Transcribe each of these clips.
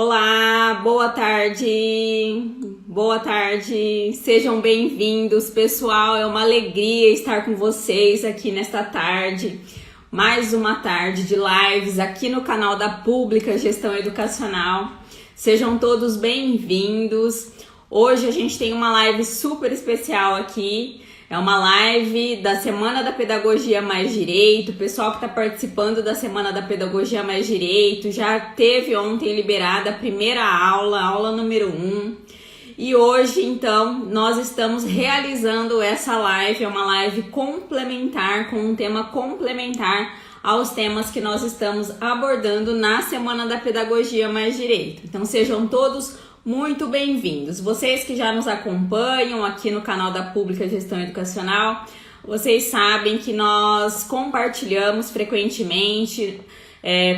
Olá, boa tarde, sejam bem-vindos, pessoal. É uma alegria estar com vocês aqui nesta tarde. Mais uma tarde de lives aqui no canal da Pública Gestão Educacional. Sejam todos bem-vindos. Hoje a gente tem uma live super especial aqui. É uma live da Semana da Pedagogia Mais Direito. O pessoal que está participando da Semana da Pedagogia Mais Direito já teve ontem liberada a primeira aula, aula número 1. E hoje, então, nós estamos realizando essa live. É uma live complementar, com um tema complementar aos temas que nós estamos abordando na Semana da Pedagogia Mais Direito. Então, sejam todos muito bem-vindos. Vocês que já nos acompanham aqui no canal da Pública Gestão Educacional, vocês sabem que nós compartilhamos frequentemente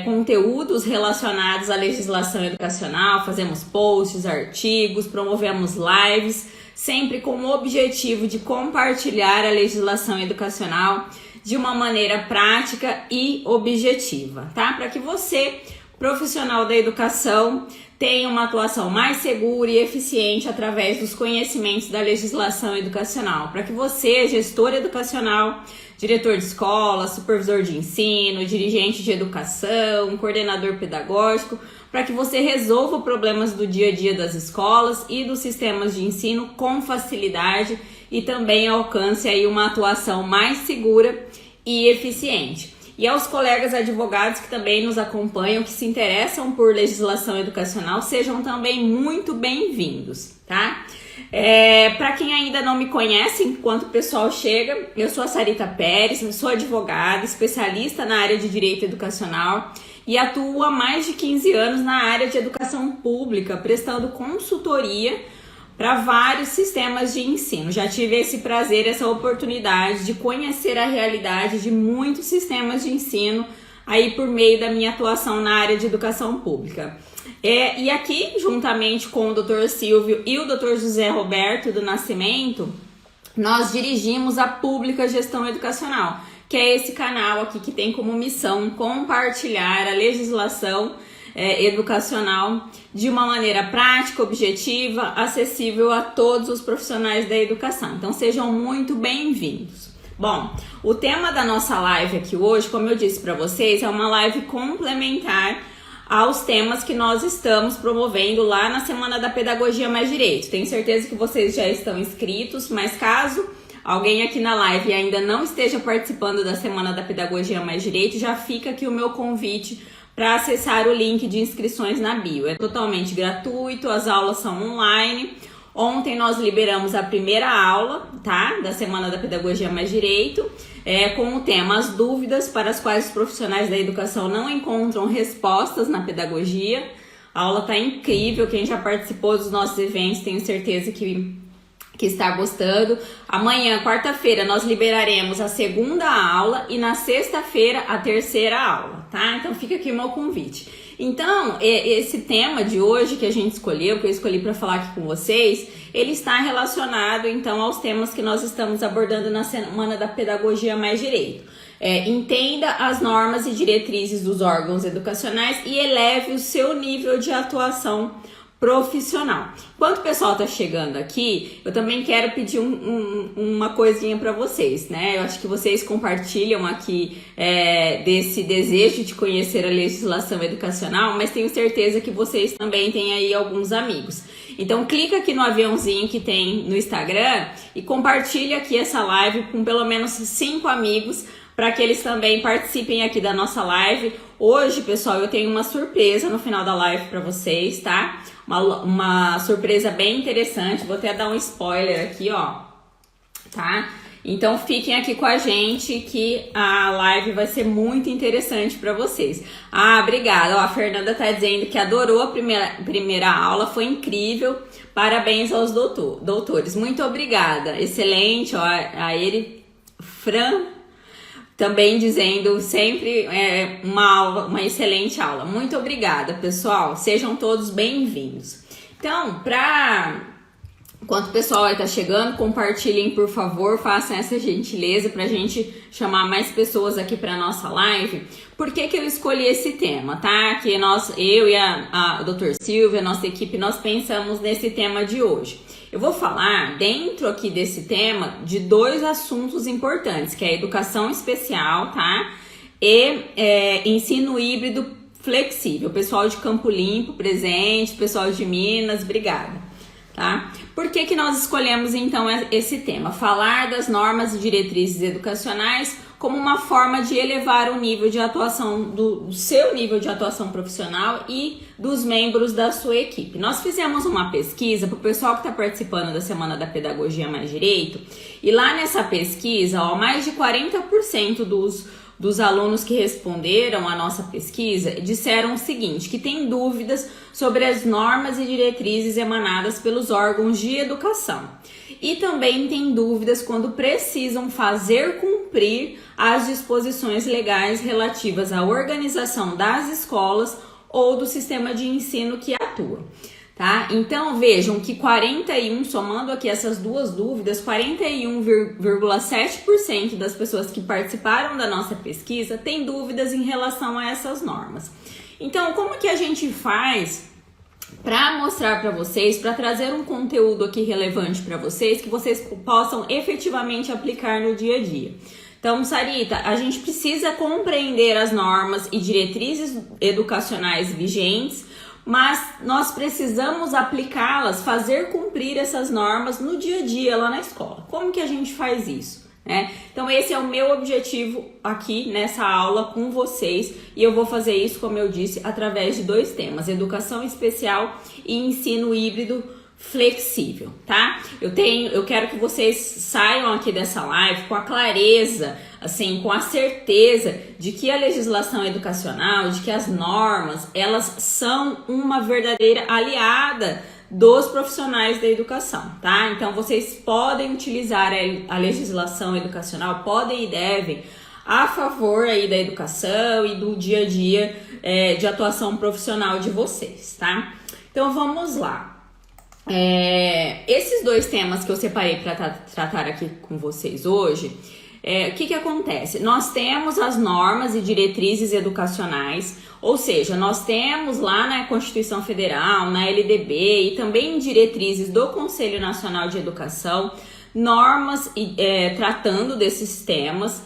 conteúdos relacionados à legislação educacional, fazemos posts, artigos, promovemos lives, sempre com o objetivo de compartilhar a legislação educacional de uma maneira prática e objetiva, tá? Para que você, profissional da educação, tenha uma atuação mais segura e eficiente através dos conhecimentos da legislação educacional, para que você, gestor educacional, diretor de escola, supervisor de ensino, dirigente de educação, coordenador pedagógico, para que você resolva problemas do dia a dia das escolas e dos sistemas de ensino com facilidade e também alcance aí uma atuação mais segura e eficiente. E aos colegas advogados que também nos acompanham, que se interessam por legislação educacional, sejam também muito bem-vindos, tá? Para quem ainda não me conhece, enquanto o pessoal chega, eu sou a Sarita Pérez, sou advogada, especialista na área de direito educacional e atuo há mais de 15 anos na área de educação pública, prestando consultoria para vários sistemas de ensino. Já tive esse prazer, essa oportunidade de conhecer a realidade de muitos sistemas de ensino aí por meio da minha atuação na área de educação pública. E aqui, juntamente com o Dr. Silvio e o Dr. José Roberto do Nascimento, nós dirigimos a Pública Gestão Educacional, que é esse canal aqui que tem como missão compartilhar a legislação educacional de uma maneira prática, objetiva, acessível a todos os profissionais da educação. Então sejam muito bem-vindos. Bom, o tema da nossa live aqui hoje, como eu disse para vocês, é uma live complementar aos temas que nós estamos promovendo lá na Semana da Pedagogia Mais Direito. Tenho certeza que vocês já estão inscritos, mas caso alguém aqui na live ainda não esteja participando da Semana da Pedagogia Mais Direito, já fica aqui o meu convite para acessar o link de inscrições na bio. É totalmente gratuito, as aulas são online. Ontem nós liberamos a primeira aula, tá? Da Semana da Pedagogia Mais Direito, com o tema As Dúvidas para as quais os profissionais da educação não encontram respostas na pedagogia. A aula tá incrível, quem já participou dos nossos eventos tenho certeza que está gostando. Amanhã, quarta-feira, nós liberaremos a segunda aula e na sexta-feira a terceira aula, tá? Então fica aqui o meu convite. Então, esse tema de hoje que a gente escolheu, que eu escolhi para falar aqui com vocês, ele está relacionado então aos temas que nós estamos abordando na Semana da Pedagogia Mais Direito. Entenda as normas e diretrizes dos órgãos educacionais e eleve o seu nível de atuação profissional. Enquanto o pessoal está chegando aqui, eu também quero pedir uma coisinha para vocês, né? Eu acho que vocês compartilham aqui desse desejo de conhecer a legislação educacional, mas tenho certeza que vocês também têm aí alguns amigos. Então clica aqui no aviãozinho que tem no Instagram e compartilha aqui essa live com pelo menos 5 amigos, para que eles também participem aqui da nossa live. Hoje, pessoal, eu tenho uma surpresa no final da live para vocês, tá? Uma surpresa bem interessante, vou até dar um spoiler aqui, ó, tá? Então fiquem aqui com a gente que a live vai ser muito interessante para vocês. Obrigada, ó, a Fernanda tá dizendo que adorou a primeira aula, foi incrível, parabéns aos doutores, muito obrigada, excelente, ó, a Eri Fran também dizendo sempre uma excelente aula. Muito obrigada, pessoal. Sejam todos bem-vindos. Então, para Enquanto o pessoal aí tá chegando, compartilhem, por favor, façam essa gentileza pra gente chamar mais pessoas aqui pra nossa live. Por que que eu escolhi esse tema, tá? Que eu e a Dr. Silvia, a nossa equipe, nós pensamos nesse tema de hoje. Eu vou falar, dentro aqui desse tema, de 2 assuntos importantes, que é a educação especial, tá? E ensino híbrido flexível. Pessoal de Campo Limpo presente, pessoal de Minas, obrigada. Tá? Por que que nós escolhemos então esse tema? Falar das normas e diretrizes educacionais como uma forma de elevar o nível de atuação do seu nível de atuação profissional e dos membros da sua equipe. Nós fizemos uma pesquisa para o pessoal que está participando da Semana da Pedagogia Mais Direito, e lá nessa pesquisa, mais de 40% dos alunos que responderam à nossa pesquisa disseram o seguinte, que tem dúvidas sobre as normas e diretrizes emanadas pelos órgãos de educação. E também tem dúvidas quando precisam fazer cumprir as disposições legais relativas à organização das escolas ou do sistema de ensino que atua. Tá? Então vejam que somando aqui essas 2 dúvidas, 41,7% das pessoas que participaram da nossa pesquisa têm dúvidas em relação a essas normas. Então, como que a gente faz para mostrar para vocês, para trazer um conteúdo aqui relevante para vocês, que vocês possam efetivamente aplicar no dia a dia? Então, Sarita, a gente precisa compreender as normas e diretrizes educacionais vigentes, mas nós precisamos aplicá-las, fazer cumprir essas normas no dia a dia lá na escola. Como que a gente faz isso? Então esse é o meu objetivo aqui nessa aula com vocês, e eu vou fazer isso, como eu disse, através de 2 temas: educação especial e ensino híbrido flexível, tá? Eu quero que vocês saiam aqui dessa live com a clareza, assim, com a certeza de que a legislação educacional, de que as normas, elas são uma verdadeira aliada dos profissionais da educação, tá? Então vocês podem utilizar a legislação educacional, podem e devem, a favor aí da educação e do dia a dia de atuação profissional de vocês, tá? Então vamos lá. Esses 2 temas que eu separei para tratar aqui com vocês hoje, o que acontece? Nós temos as normas e diretrizes educacionais, ou seja, nós temos lá na Constituição Federal, na LDB e também em diretrizes do Conselho Nacional de Educação, normas tratando desses temas,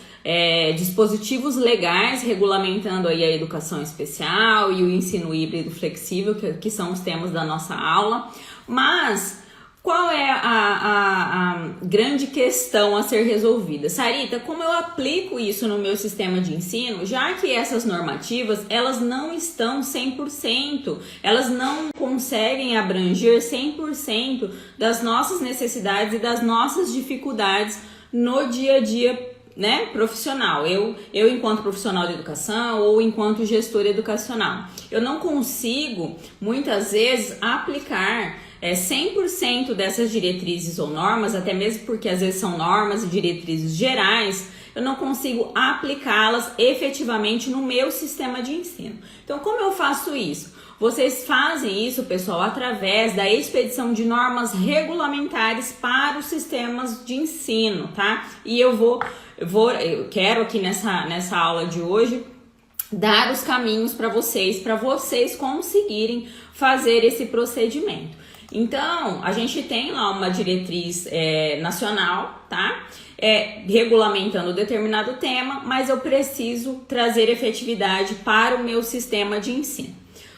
dispositivos legais regulamentando aí a educação especial e o ensino híbrido flexível, que são os temas da nossa aula. Mas qual é a grande questão a ser resolvida? Sarita, como eu aplico isso no meu sistema de ensino, já que essas normativas, elas não estão 100%, elas não conseguem abranger 100% das nossas necessidades e das nossas dificuldades no dia a dia, né, profissional. Eu enquanto profissional de educação ou enquanto gestor educacional, eu não consigo, muitas vezes, aplicar 100% dessas diretrizes ou normas, até mesmo porque às vezes são normas e diretrizes gerais, eu não consigo aplicá-las efetivamente no meu sistema de ensino. Então, como eu faço isso? Vocês fazem isso, pessoal, através da expedição de normas regulamentares para os sistemas de ensino, tá? E eu quero aqui nessa aula de hoje dar os caminhos para vocês conseguirem fazer esse procedimento. Então, a gente tem lá uma diretriz nacional, tá? Regulamentando determinado tema, mas eu preciso trazer efetividade para o meu sistema de ensino.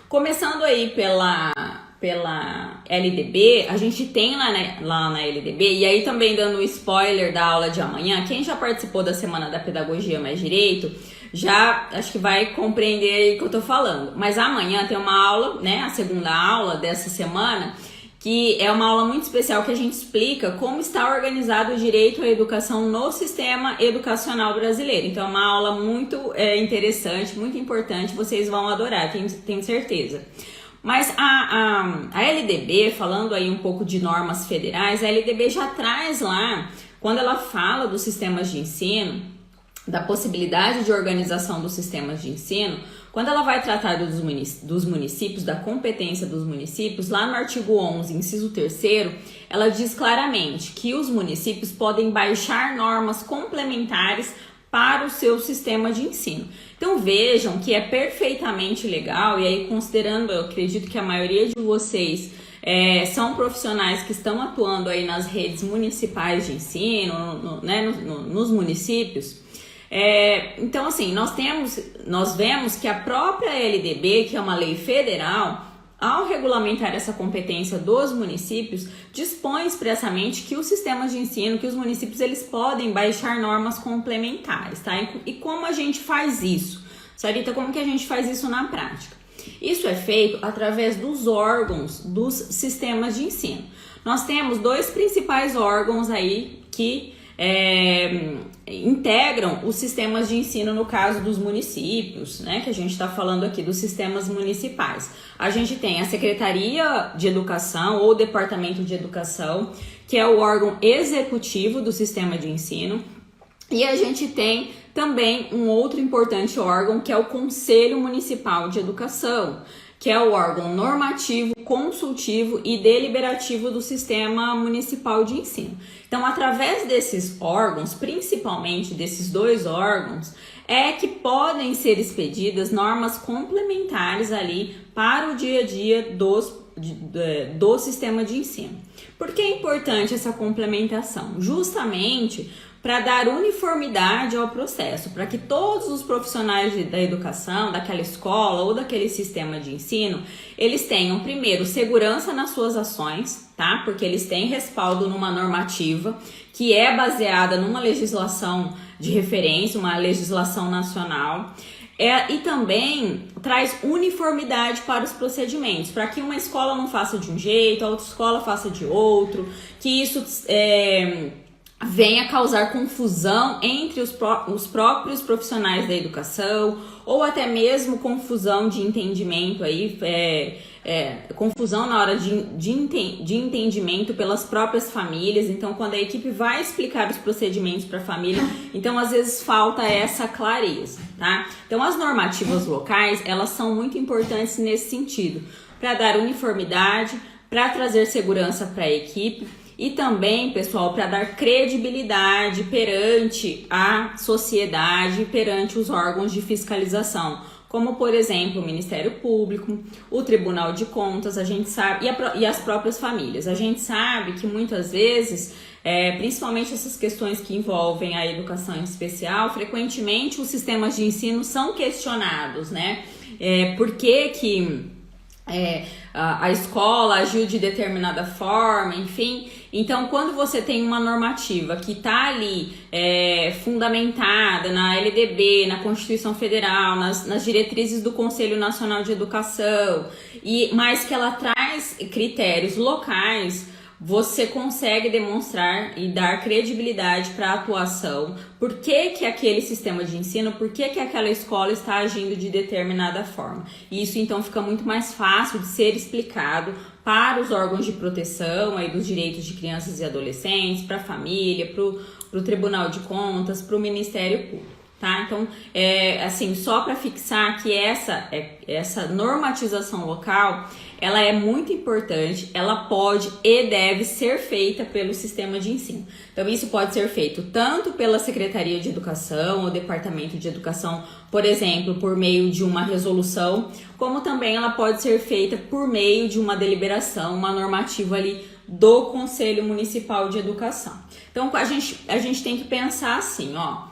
Começando aí pela LDB, a gente tem lá na LDB, e aí também dando um spoiler da aula de amanhã, quem já participou da Semana da Pedagogia Mais Direito, já acho que vai compreender aí o que eu tô falando. Mas amanhã tem uma aula, né, a segunda aula dessa semana, que é uma aula muito especial que a gente explica como está organizado o direito à educação no sistema educacional brasileiro. Então é uma aula muito interessante, muito importante, vocês vão adorar, tenho certeza. Mas a LDB, falando aí um pouco de normas federais, a LDB já traz lá, quando ela fala dos sistemas de ensino, da possibilidade de organização dos sistemas de ensino, Quando ela vai tratar dos municípios, da competência dos municípios, lá no artigo 11, inciso 3º, ela diz claramente que os municípios podem baixar normas complementares para o seu sistema de ensino. Então vejam que é perfeitamente legal, e aí considerando, eu acredito que a maioria de vocês são profissionais que estão atuando aí nas redes municipais de ensino, nos municípios. Então assim, nós vemos que a própria LDB, que é uma lei federal, ao regulamentar essa competência dos municípios, dispõe expressamente que os sistemas de ensino, que os municípios, eles podem baixar normas complementares, tá? E como a gente faz isso? Sarita, como que a gente faz isso na prática? Isso é feito através dos órgãos dos sistemas de ensino. Nós temos dois principais órgãos aí que integram os sistemas de ensino no caso dos municípios, né, que a gente está falando aqui dos sistemas municipais. A gente tem a Secretaria de Educação ou Departamento de Educação, que é o órgão executivo do sistema de ensino, e a gente tem também um outro importante órgão, que é o Conselho Municipal de Educação, que é o órgão normativo, consultivo e deliberativo do Sistema Municipal de Ensino. Então, através desses órgãos, principalmente desses dois órgãos, é que podem ser expedidas normas complementares ali para o dia a dia do sistema de ensino. Por que é importante essa complementação? Justamente para dar uniformidade ao processo, para que todos os profissionais da educação, daquela escola ou daquele sistema de ensino, eles tenham, primeiro, segurança nas suas ações, tá? Porque eles têm respaldo numa normativa que é baseada numa legislação de referência, uma legislação nacional. E também traz uniformidade para os procedimentos, para que uma escola não faça de um jeito, a outra escola faça de outro, que isso venha causar confusão entre os próprios profissionais da educação, ou até mesmo confusão de entendimento aí, confusão na hora de entendimento pelas próprias famílias. Então, quando a equipe vai explicar os procedimentos para a família, então às vezes falta essa clareza, tá? Então, as normativas locais, elas são muito importantes nesse sentido, para dar uniformidade, para trazer segurança para a equipe, e também, pessoal, para dar credibilidade perante a sociedade, perante os órgãos de fiscalização, como, por exemplo, o Ministério Público, o Tribunal de Contas, a gente sabe, e as próprias famílias. A gente sabe que muitas vezes, principalmente essas questões que envolvem a educação em especial, frequentemente os sistemas de ensino são questionados, né? Por que a escola agiu de determinada forma, enfim. Então, quando você tem uma normativa que está ali fundamentada na LDB, na Constituição Federal, nas diretrizes do Conselho Nacional de Educação, mas que ela traz critérios locais, você consegue demonstrar e dar credibilidade para a atuação. Por que aquele sistema de ensino, por que aquela escola está agindo de determinada forma. E isso então fica muito mais fácil de ser explicado para os órgãos de proteção aí dos direitos de crianças e adolescentes, para a família, para o Tribunal de Contas, para o Ministério Público. Tá? Então, assim, só para fixar que essa normatização local, ela é muito importante, ela pode e deve ser feita pelo sistema de ensino. Então, isso pode ser feito tanto pela Secretaria de Educação ou Departamento de Educação, por exemplo, por meio de uma resolução, como também ela pode ser feita por meio de uma deliberação, uma normativa ali do Conselho Municipal de Educação. Então, a gente tem que pensar assim, ó.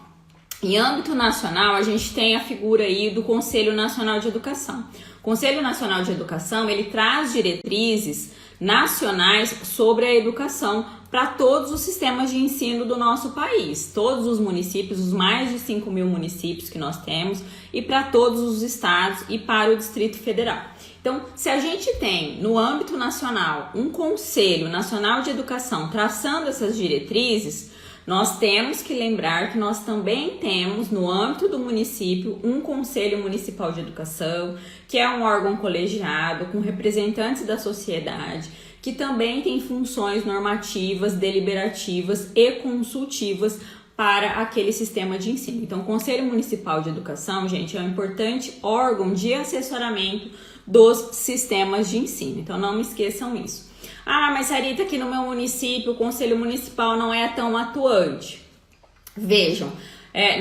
Em âmbito nacional, a gente tem a figura aí do Conselho Nacional de Educação. O Conselho Nacional de Educação, ele traz diretrizes nacionais sobre a educação para todos os sistemas de ensino do nosso país, todos os municípios, os mais de 5 mil municípios que nós temos, e para todos os estados e para o Distrito Federal. Então, se a gente tem no âmbito nacional um Conselho Nacional de Educação traçando essas diretrizes, nós temos que lembrar que nós também temos, no âmbito do município, um Conselho Municipal de Educação, que é um órgão colegiado com representantes da sociedade, que também tem funções normativas, deliberativas e consultivas para aquele sistema de ensino. Então, o Conselho Municipal de Educação, gente, é um importante órgão de assessoramento dos sistemas de ensino. Então, não me esqueçam isso. Ah, mas Sarita, aqui no meu município, o Conselho Municipal não é tão atuante. Vejam,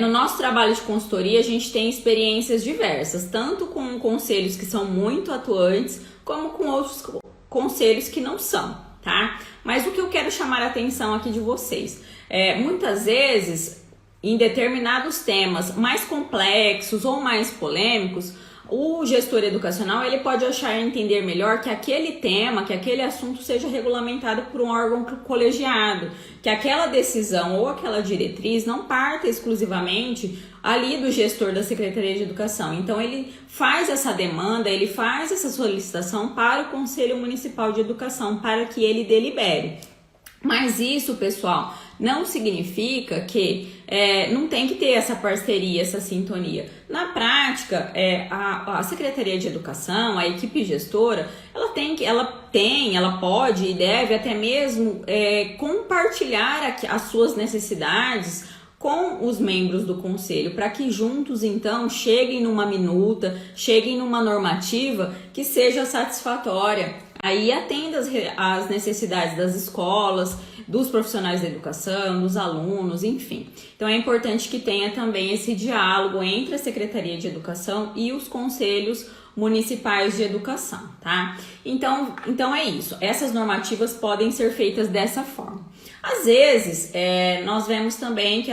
no nosso trabalho de consultoria, a gente tem experiências diversas, tanto com conselhos que são muito atuantes, como com outros conselhos que não são, tá? Mas o que eu quero chamar a atenção aqui de vocês, muitas vezes, em determinados temas mais complexos ou mais polêmicos, o gestor educacional ele pode achar entender melhor que aquele tema, que aquele assunto seja regulamentado por um órgão colegiado, que aquela decisão ou aquela diretriz não parta exclusivamente ali do gestor da Secretaria de Educação. Então ele faz essa demanda, ele faz essa solicitação para o Conselho Municipal de Educação para que ele delibere. Mas isso, pessoal, não significa que não tem que ter essa parceria, essa sintonia. Na prática, a Secretaria de Educação, a equipe gestora, ela pode e deve até mesmo compartilhar as suas necessidades com os membros do conselho, para que juntos, então, cheguem numa minuta, cheguem numa normativa que seja satisfatória. Aí atenda às necessidades das escolas, dos profissionais da educação, dos alunos, enfim. Então é importante que tenha também esse diálogo entre a Secretaria de Educação e os conselhos municipais de educação, tá? Então é isso. Essas normativas podem ser feitas dessa forma. Às vezes, nós vemos também que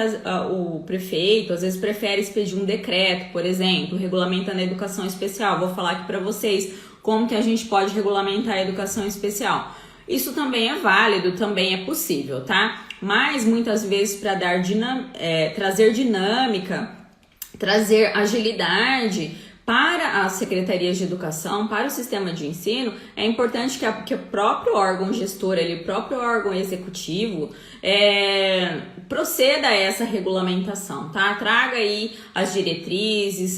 o prefeito, às vezes, prefere expedir um decreto, por exemplo, regulamentando a educação especial. Vou falar aqui para vocês como que a gente pode regulamentar a educação especial. Isso também é válido, também é possível, tá? Mas muitas vezes para trazer dinâmica, trazer agilidade para as secretarias de educação, para o sistema de ensino, é importante que o próprio órgão gestor, o próprio órgão executivo, proceda a essa regulamentação, tá? Traga aí as diretrizes,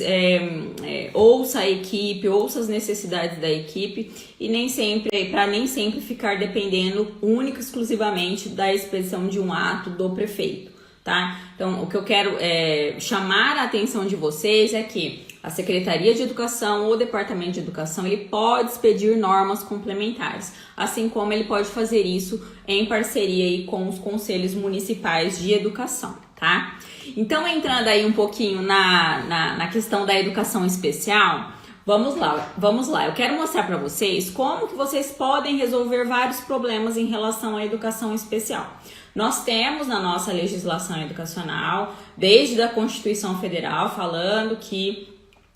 ouça a equipe, ouça as necessidades da equipe e nem sempre ficar dependendo única e exclusivamente da expedição de um ato do prefeito, tá? Então, o que eu quero chamar a atenção de vocês é que a Secretaria de Educação ou o Departamento de Educação, ele pode expedir normas complementares, assim como ele pode fazer isso em parceria aí com os conselhos municipais de educação, tá? Então, entrando aí um pouquinho na questão da educação especial, vamos lá. Eu quero mostrar para vocês como que vocês podem resolver vários problemas em relação à educação especial. Nós temos na nossa legislação educacional, desde a Constituição Federal, falando que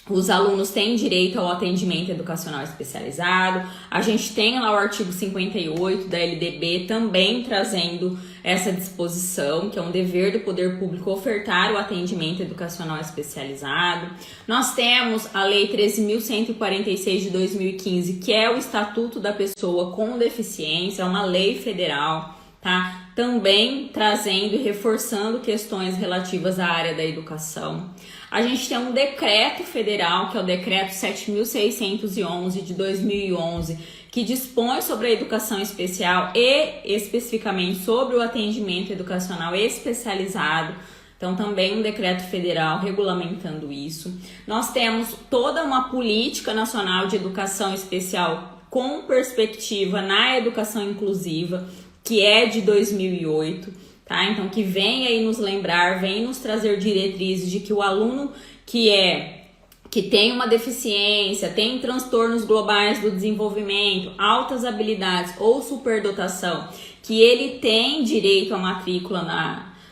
os alunos têm direito ao atendimento educacional especializado. A gente tem lá o artigo 58 da LDB também trazendo essa disposição, que é um dever do poder público ofertar o atendimento educacional especializado. Nós temos a Lei 13.146 de 2015, que é o Estatuto da Pessoa com Deficiência, é uma lei federal, tá? Também trazendo e reforçando questões relativas à área da educação. A gente tem um decreto federal, que é o decreto 7.611 de 2011, que dispõe sobre a educação especial e especificamente sobre o atendimento educacional especializado. Então, também um decreto federal regulamentando isso. Nós temos toda uma política nacional de educação especial com perspectiva na educação inclusiva, que é de 2008. Tá? Então, que vem aí nos lembrar, vem nos trazer diretrizes de que o aluno que tem uma deficiência, tem transtornos globais do desenvolvimento, altas habilidades ou superdotação, que ele tem direito à matrícula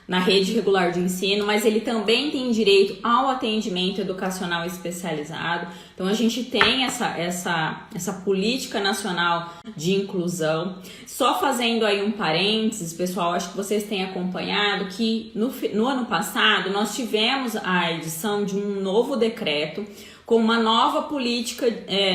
na rede regular de ensino, mas ele também tem direito ao atendimento educacional especializado. Então, a gente tem essa política nacional de inclusão. Só fazendo aí um parênteses, pessoal, acho que vocês têm acompanhado que no ano passado nós tivemos a edição de um novo decreto com uma nova política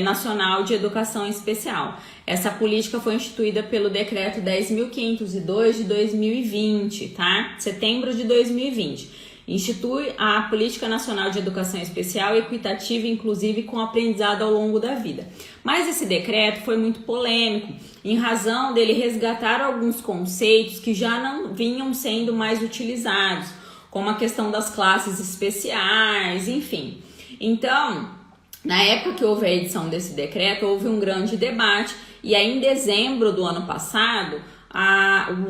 nacional de educação especial. Essa política foi instituída pelo decreto 10.502 de 2020, tá? Setembro de 2020. Institui a Política Nacional de Educação Especial, Equitativa e Inclusiva com aprendizado ao longo da vida. Mas esse decreto foi muito polêmico, em razão dele resgatar alguns conceitos que já não vinham sendo mais utilizados, como a questão das classes especiais, enfim. Então, na época que houve a edição desse decreto, houve um grande debate, e aí em dezembro do ano passado,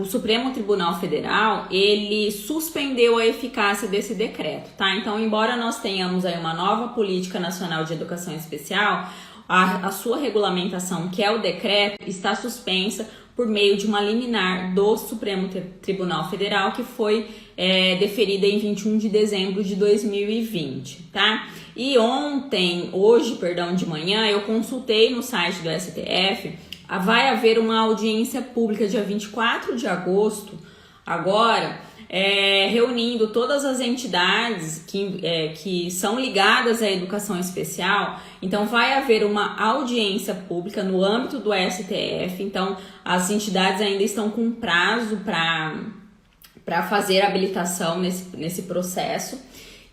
o Supremo Tribunal Federal, ele suspendeu a eficácia desse decreto, tá? Então, embora nós tenhamos aí uma nova Política Nacional de Educação Especial, a sua regulamentação, que é o decreto, está suspensa por meio de uma liminar do Supremo Tribunal Federal, que foi deferida em 21 de dezembro de 2020, tá? E hoje de manhã, eu consultei no site do STF, vai haver uma audiência pública dia 24 de agosto, agora, reunindo todas as entidades que são ligadas à educação especial. Então vai haver uma audiência pública no âmbito do STF, então as entidades ainda estão com prazo para fazer a habilitação nesse processo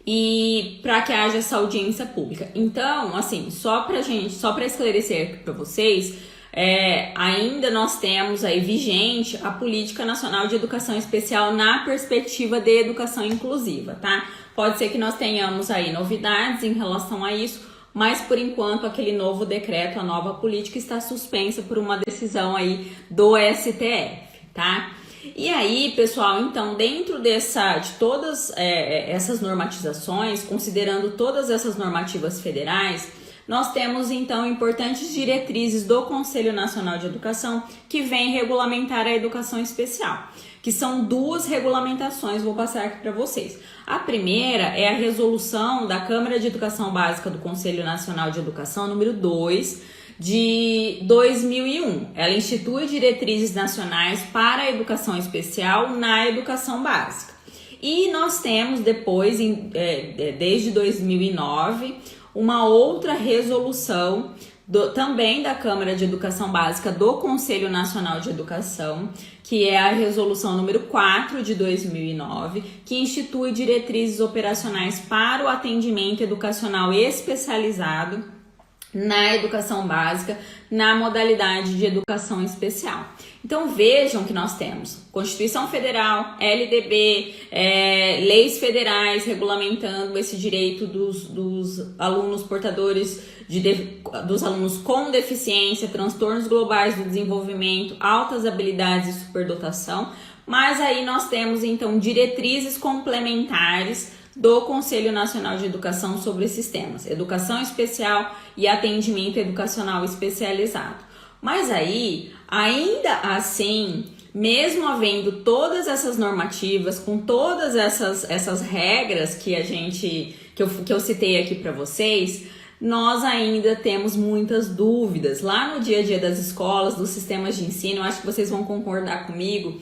e para que haja essa audiência pública. Então, assim, só para esclarecer para vocês, ainda nós temos aí vigente a Política Nacional de Educação Especial na perspectiva de educação inclusiva, tá? Pode ser que nós tenhamos aí novidades em relação a isso, mas por enquanto aquele novo decreto, a nova política está suspensa por uma decisão aí do STF, tá? E aí, pessoal, então dentro de todas essas normatizações, considerando todas essas normativas federais, nós temos, então, importantes diretrizes do Conselho Nacional de Educação que vem regulamentar a educação especial, que são duas regulamentações, vou passar aqui para vocês. A primeira é a resolução da Câmara de Educação Básica do Conselho Nacional de Educação, número 2, de 2001. Ela institui diretrizes nacionais para a educação especial na educação básica. E nós temos depois, desde 2009, uma outra resolução também da Câmara de Educação Básica do Conselho Nacional de Educação, que é a resolução número 4 de 2009, que institui diretrizes operacionais para o atendimento educacional especializado na educação básica, na modalidade de educação especial. Então vejam que nós temos Constituição Federal, LDB, leis federais regulamentando esse direito dos alunos portadores, dos alunos com deficiência, transtornos globais do desenvolvimento, altas habilidades e superdotação, mas aí nós temos então diretrizes complementares do Conselho Nacional de Educação sobre esses temas, educação especial e atendimento educacional especializado. Mas aí, ainda assim, mesmo havendo todas essas normativas, com todas essas regras que eu citei aqui para vocês, nós ainda temos muitas dúvidas. Lá no dia a dia das escolas, dos sistemas de ensino, eu acho que vocês vão concordar comigo,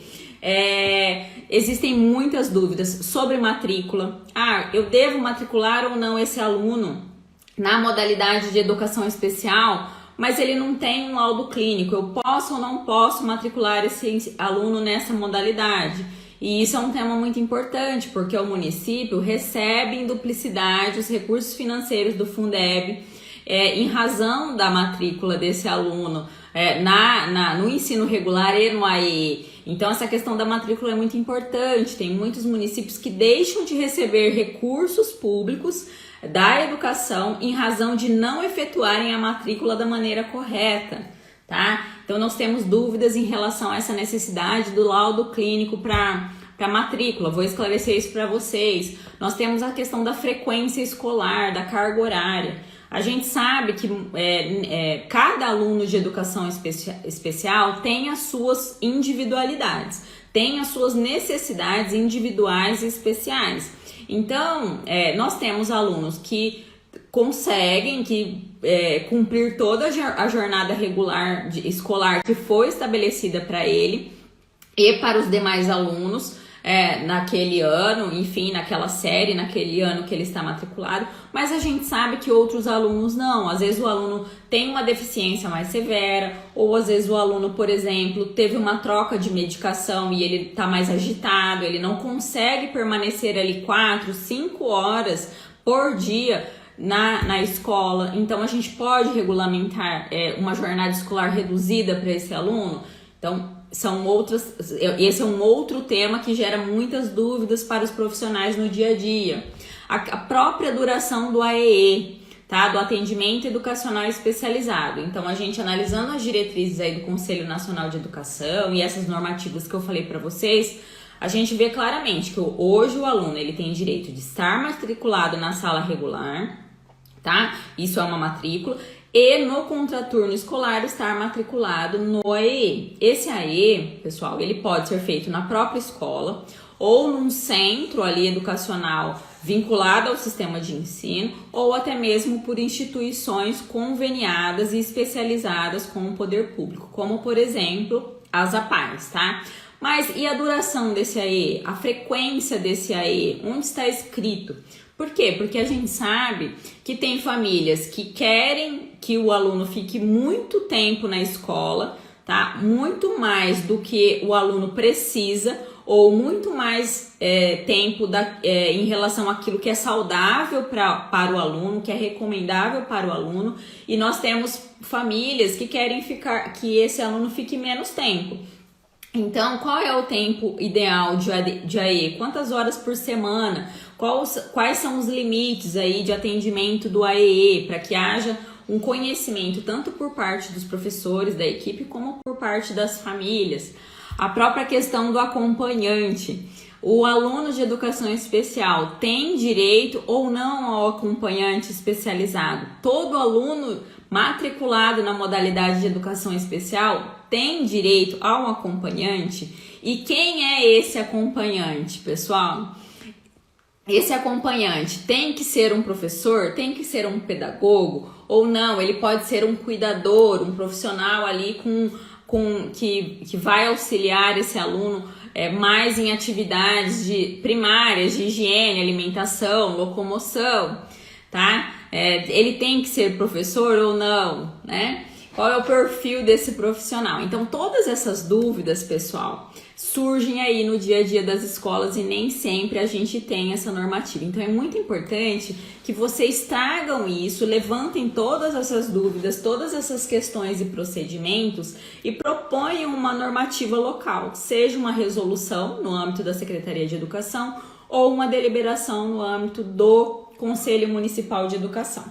existem muitas dúvidas sobre matrícula. Eu devo matricular ou não esse aluno na modalidade de educação especial, mas ele não tem um laudo clínico. Eu posso ou não posso matricular esse aluno nessa modalidade? E isso é um tema muito importante, porque o município recebe em duplicidade os recursos financeiros do Fundeb em razão da matrícula desse aluno no ensino regular e no AE. Então essa questão da matrícula é muito importante. Tem muitos municípios que deixam de receber recursos públicos da educação em razão de não efetuarem a matrícula da maneira correta, tá? Então nós temos dúvidas em relação a essa necessidade do laudo clínico para matrícula. Vou esclarecer isso para vocês. Nós temos a questão da frequência escolar, da carga horária. A gente sabe que cada aluno de educação especial tem as suas individualidades, tem as suas necessidades individuais e especiais. Então, nós temos alunos que conseguem cumprir toda a jornada regular escolar que foi estabelecida para ele e para os demais alunos naquele ano, enfim, naquela série, naquele ano que ele está matriculado, mas a gente sabe que outros alunos não. Às vezes o aluno tem uma deficiência mais severa, ou às vezes o aluno, por exemplo, teve uma troca de medicação e ele está mais agitado, ele não consegue permanecer ali 4, 5 horas por dia na escola. Então a gente pode regulamentar uma jornada escolar reduzida para esse aluno. Então, esse é um outro tema que gera muitas dúvidas para os profissionais no dia a dia. A própria duração do AEE, tá? Do atendimento educacional especializado. Então, a gente analisando as diretrizes aí do Conselho Nacional de Educação e essas normativas que eu falei para vocês, a gente vê claramente que hoje o aluno ele tem direito de estar matriculado na sala regular, tá? Isso é uma matrícula. E no contraturno escolar estar matriculado no AEE. Esse AEE, pessoal, ele pode ser feito na própria escola ou num centro ali educacional vinculado ao sistema de ensino ou até mesmo por instituições conveniadas e especializadas com o poder público, como por exemplo as APAES, tá? Mas e a duração desse AEE? A frequência desse AEE? Onde está escrito? Por quê? Porque a gente sabe que tem famílias que querem que o aluno fique muito tempo na escola, tá? Muito mais do que o aluno precisa ou muito mais tempo em relação àquilo que é saudável para o aluno, que é recomendável para o aluno. E nós temos famílias que querem que esse aluno fique menos tempo. Então, qual é o tempo ideal de AE? Quantas horas por semana? Quais são os limites aí de atendimento do AEE para que haja um conhecimento tanto por parte dos professores da equipe como por parte das famílias? A própria questão do acompanhante. O aluno de educação especial tem direito ou não ao acompanhante especializado? Todo aluno matriculado na modalidade de educação especial tem direito ao acompanhante? E quem é esse acompanhante, pessoal? Esse acompanhante tem que ser um professor, tem que ser um pedagogo ou não? Ele pode ser um cuidador, um profissional ali que vai auxiliar esse aluno mais em atividades primárias de higiene, alimentação, locomoção, tá? Ele tem que ser professor ou não, né? Qual é o perfil desse profissional? Então, todas essas dúvidas, pessoal, surgem aí no dia a dia das escolas e nem sempre a gente tem essa normativa. Então, é muito importante que vocês tragam isso, levantem todas essas dúvidas, todas essas questões e procedimentos e proponham uma normativa local, seja uma resolução no âmbito da Secretaria de Educação ou uma deliberação no âmbito do Conselho Municipal de Educação.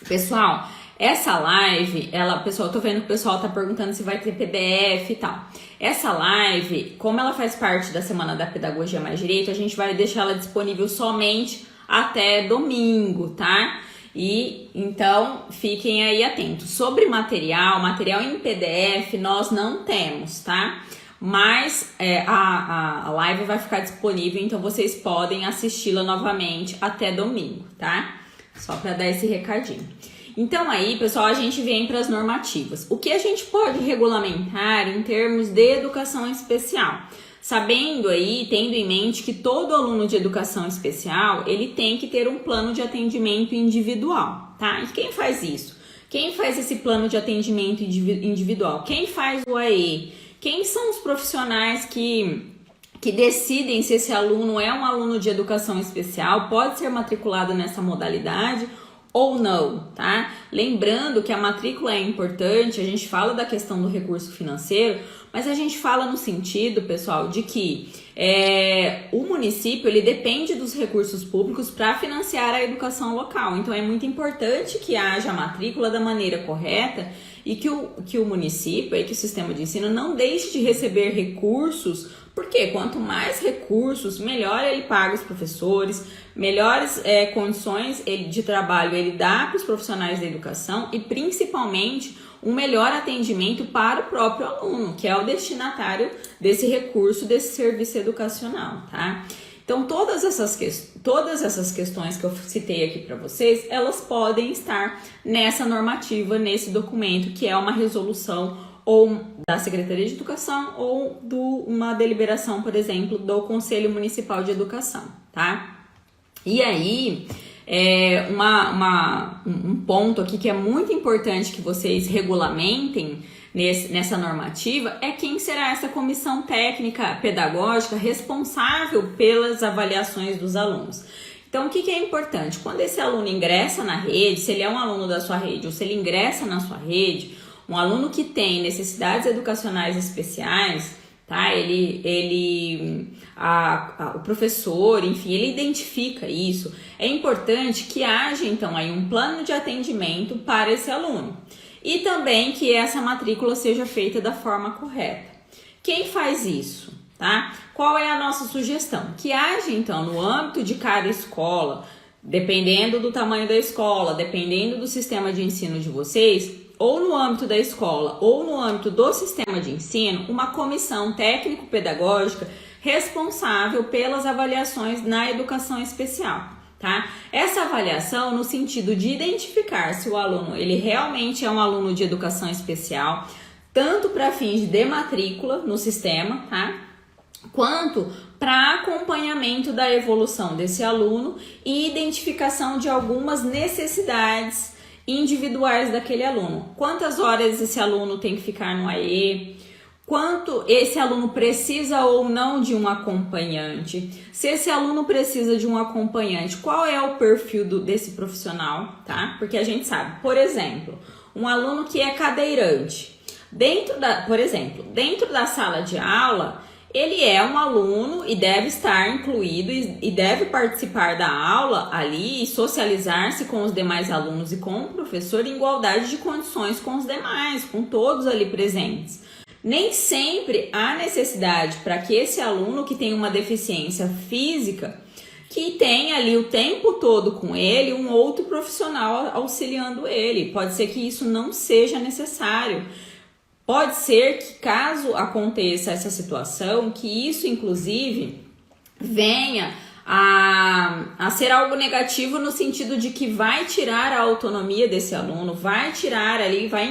Pessoal, essa live, pessoal, eu tô vendo que o pessoal tá perguntando se vai ter PDF e tal. Essa live, como ela faz parte da Semana da Pedagogia Mais Direito, a gente vai deixar ela disponível somente até domingo, tá? E então fiquem aí atentos. Sobre material em PDF nós não temos, tá? Mas a live vai ficar disponível, então vocês podem assisti-la novamente até domingo, tá? Só para dar esse recadinho. Então aí, pessoal, a gente vem para as normativas. O que a gente pode regulamentar em termos de educação especial? Sabendo aí, tendo em mente que todo aluno de educação especial, ele tem que ter um plano de atendimento individual, tá? E quem faz isso? Quem faz esse plano de atendimento individual? Quem faz o AE? Quem são os profissionais que decidem se esse aluno é um aluno de educação especial, pode ser matriculado nessa modalidade ou não, tá? Lembrando que a matrícula é importante, a gente fala da questão do recurso financeiro, mas a gente fala no sentido, pessoal, de que o município ele depende dos recursos públicos para financiar a educação local. Então é muito importante que haja a matrícula da maneira correta e que o município, que o sistema de ensino não deixe de receber recursos, porque quanto mais recursos, melhor ele paga os professores, melhores condições de trabalho ele dá para os profissionais da educação e principalmente um melhor atendimento para o próprio aluno, que é o destinatário desse recurso, desse serviço educacional, tá? Então, todas essas questões que eu citei aqui para vocês, elas podem estar nessa normativa, nesse documento, que é uma resolução ou da Secretaria de Educação ou uma deliberação, por exemplo, do Municipal de Educação, tá? E aí, um ponto aqui que é muito importante que vocês regulamentem nessa normativa é quem será essa comissão técnica pedagógica responsável pelas avaliações dos alunos. Então, o que é importante? Quando esse aluno ingressa na rede, se ele é um aluno da sua rede ou se ele ingressa na sua rede, Um aluno que tem necessidades educacionais especiais, tá? O professor, enfim, ele identifica isso. É importante que haja, então, aí um plano de atendimento para esse aluno. E também que essa matrícula seja feita da forma correta. Quem faz isso, tá? Qual é a nossa sugestão? Que haja, então, no âmbito de cada escola, dependendo do tamanho da escola, dependendo do sistema de ensino de vocês, ou no âmbito da escola, ou no âmbito do sistema de ensino, uma comissão técnico-pedagógica responsável pelas avaliações na educação especial. Tá? Essa avaliação no sentido de identificar se o aluno ele realmente é um aluno de educação especial, tanto para fins de matrícula no sistema, tá? Quanto para acompanhamento da evolução desse aluno e identificação de algumas necessidades individuais daquele aluno. Quantas horas esse aluno tem que ficar no AE? Quanto esse aluno precisa ou não de um acompanhante? Se esse aluno precisa de um acompanhante, qual é o perfil desse profissional, tá? Porque a gente sabe, por exemplo, um aluno que é cadeirante, dentro da sala de aula, ele é um aluno e deve estar incluído e deve participar da aula ali e socializar-se com os demais alunos e com o professor em igualdade de condições com os demais, com todos ali presentes. Nem sempre há necessidade para que esse aluno que tem uma deficiência física, que tenha ali o tempo todo com ele um outro profissional auxiliando ele. Pode ser que isso não seja necessário. Pode ser que, caso aconteça essa situação, que isso inclusive venha a ser algo negativo no sentido de que vai tirar a autonomia desse aluno, vai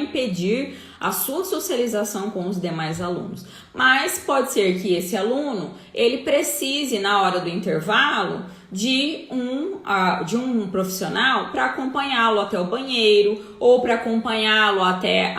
impedir a sua socialização com os demais alunos. Mas pode ser que esse aluno, ele precise, na hora do intervalo, de um profissional para acompanhá-lo até o banheiro ou para acompanhá-lo até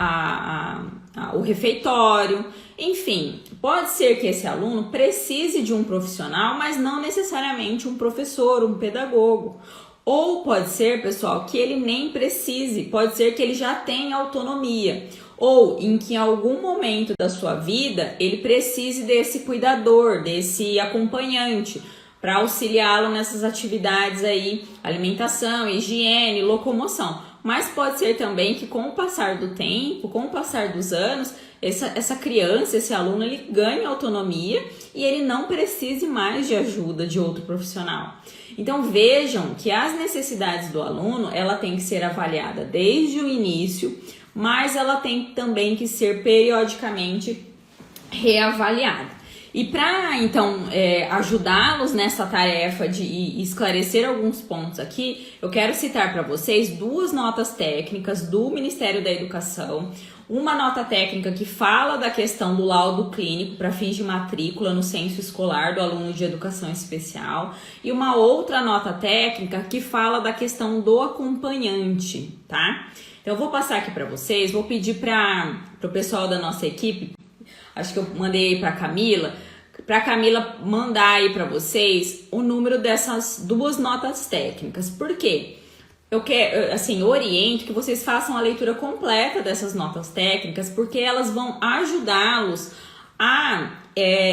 o refeitório. Enfim, pode ser que esse aluno precise de um profissional, mas não necessariamente um professor, um pedagogo. Ou pode ser, pessoal, que ele nem precise, pode ser que ele já tenha autonomia. Ou em que em algum momento da sua vida ele precise desse cuidador, desse acompanhante, para auxiliá-lo nessas atividades aí, alimentação, higiene, locomoção. Mas pode ser também que com o passar do tempo, com o passar dos anos, essa criança, esse aluno, ele ganhe autonomia e ele não precise mais de ajuda de outro profissional. Então vejam que as necessidades do aluno, ela tem que ser avaliada desde o início, mas ela tem também que ser periodicamente reavaliada. E para, então, ajudá-los nessa tarefa de esclarecer alguns pontos aqui, eu quero citar para vocês 2 notas técnicas do Ministério da Educação. Uma nota técnica que fala da questão do laudo clínico para fins de matrícula no censo escolar do aluno de educação especial. E uma outra nota técnica que fala da questão do acompanhante, tá? Então, eu vou passar aqui para vocês, vou pedir para o pessoal da nossa equipe, acho que eu mandei aí para a Camila mandar aí para vocês o número dessas 2 notas técnicas. Por quê? Eu quero, assim, oriento que vocês façam a leitura completa dessas notas técnicas, porque elas vão ajudá-los a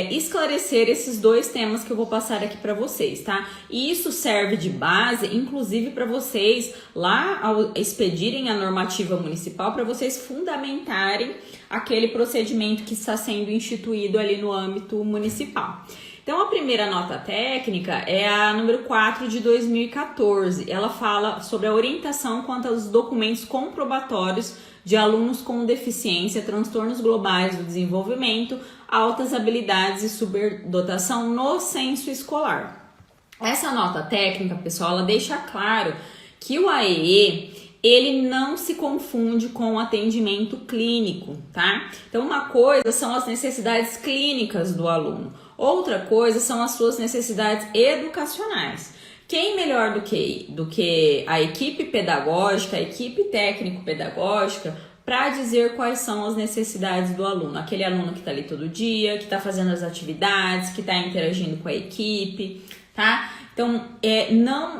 esclarecer esses 2 temas que eu vou passar aqui para vocês, tá? E isso serve de base, inclusive, para vocês lá ao expedirem a normativa municipal, para vocês fundamentarem aquele procedimento que está sendo instituído ali no âmbito municipal. Então, a primeira nota técnica é a número 4 de 2014. Ela fala sobre a orientação quanto aos documentos comprobatórios de alunos com deficiência, transtornos globais do desenvolvimento, altas habilidades e superdotação no censo escolar. Essa nota técnica, pessoal, ela deixa claro que o AEE, ele não se confunde com o atendimento clínico, tá? Então, uma coisa são as necessidades clínicas do aluno, outra coisa são as suas necessidades educacionais. Quem melhor do que a equipe pedagógica, a equipe técnico-pedagógica, para dizer quais são as necessidades do aluno? Aquele aluno que está ali todo dia, que está fazendo as atividades, que está interagindo com a equipe, tá? Então,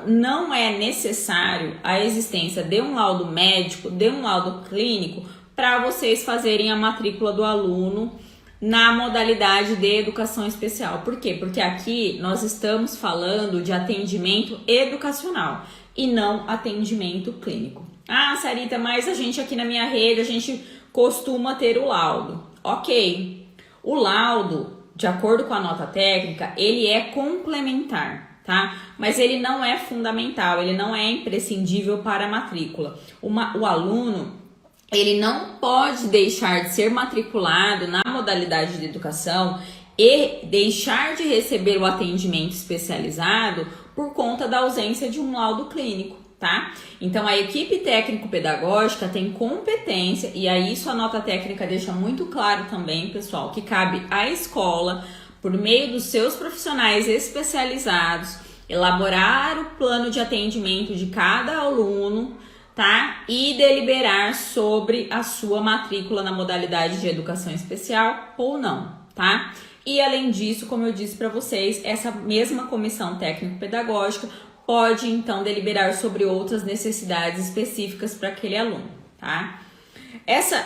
não é necessário a existência de um laudo médico, de um laudo clínico, para vocês fazerem a matrícula do aluno na modalidade de educação especial. Por quê? Porque aqui nós estamos falando de atendimento educacional e não atendimento clínico. Ah, Sarita, mas a gente aqui na minha rede, a gente costuma ter o laudo. Ok, o laudo, de acordo com a nota técnica, ele é complementar, tá? Mas ele não é fundamental, ele não é imprescindível para a matrícula. O aluno, ele não pode deixar de ser matriculado na modalidade de educação e deixar de receber o atendimento especializado por conta da ausência de um laudo clínico, tá? Então, a equipe técnico-pedagógica tem competência, e aí isso a nota técnica deixa muito claro também, pessoal, que cabe à escola, por meio dos seus profissionais especializados, elaborar o plano de atendimento de cada aluno, tá? E deliberar sobre a sua matrícula na modalidade de educação especial ou não, tá? E além disso, como eu disse para vocês, essa mesma comissão técnico-pedagógica pode então deliberar sobre outras necessidades específicas para aquele aluno, tá?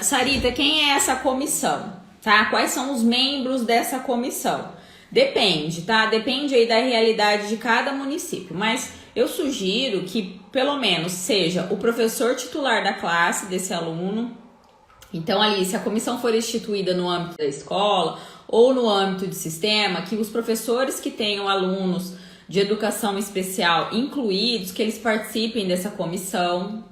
Sarita, quem é essa comissão, tá? Quais são os membros dessa comissão? Depende, tá? Depende aí da realidade de cada município, mas eu sugiro que pelo menos seja o professor titular da classe desse aluno. Então ali, se a comissão for instituída no âmbito da escola ou no âmbito de sistema, que os professores que tenham alunos de educação especial incluídos, que eles participem dessa comissão.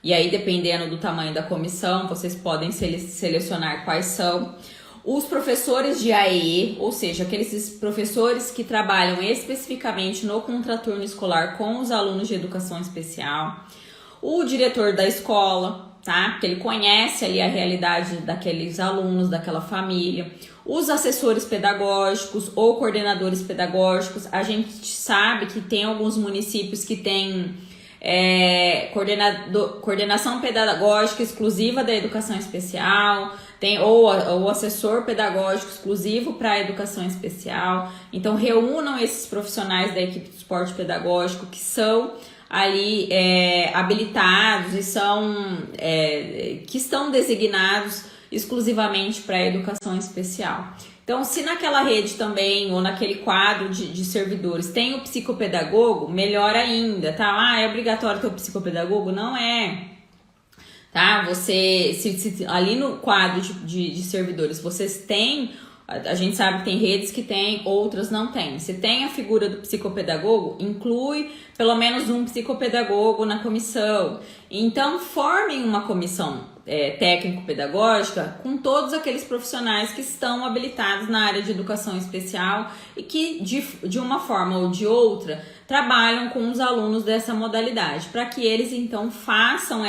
E aí, dependendo do tamanho da comissão, vocês podem selecionar quais são. Os professores de AE, ou seja, aqueles professores que trabalham especificamente no contraturno escolar com os alunos de educação especial. O diretor da escola, tá? Porque ele conhece ali a realidade daqueles alunos, daquela família. Os assessores pedagógicos ou coordenadores pedagógicos. A gente sabe que tem alguns municípios que têm coordenação pedagógica exclusiva da educação especial, tem ou assessor pedagógico exclusivo para a educação especial. Então, reúnam esses profissionais da equipe de suporte pedagógico que são ali habilitados e que estão designados exclusivamente para a educação especial. Então, se naquela rede também, ou naquele quadro de servidores, tem o psicopedagogo, melhor ainda, tá? Ah, é obrigatório ter o psicopedagogo? Não é, tá? Você, se ali no quadro de servidores, vocês têm, a gente sabe que tem redes que tem, outras não tem. Se tem a figura do psicopedagogo, inclui pelo menos um psicopedagogo na comissão. Então, formem uma comissão técnico-pedagógica com todos aqueles profissionais que estão habilitados na área de educação especial e que de uma forma ou de outra trabalham com os alunos dessa modalidade, para que eles então façam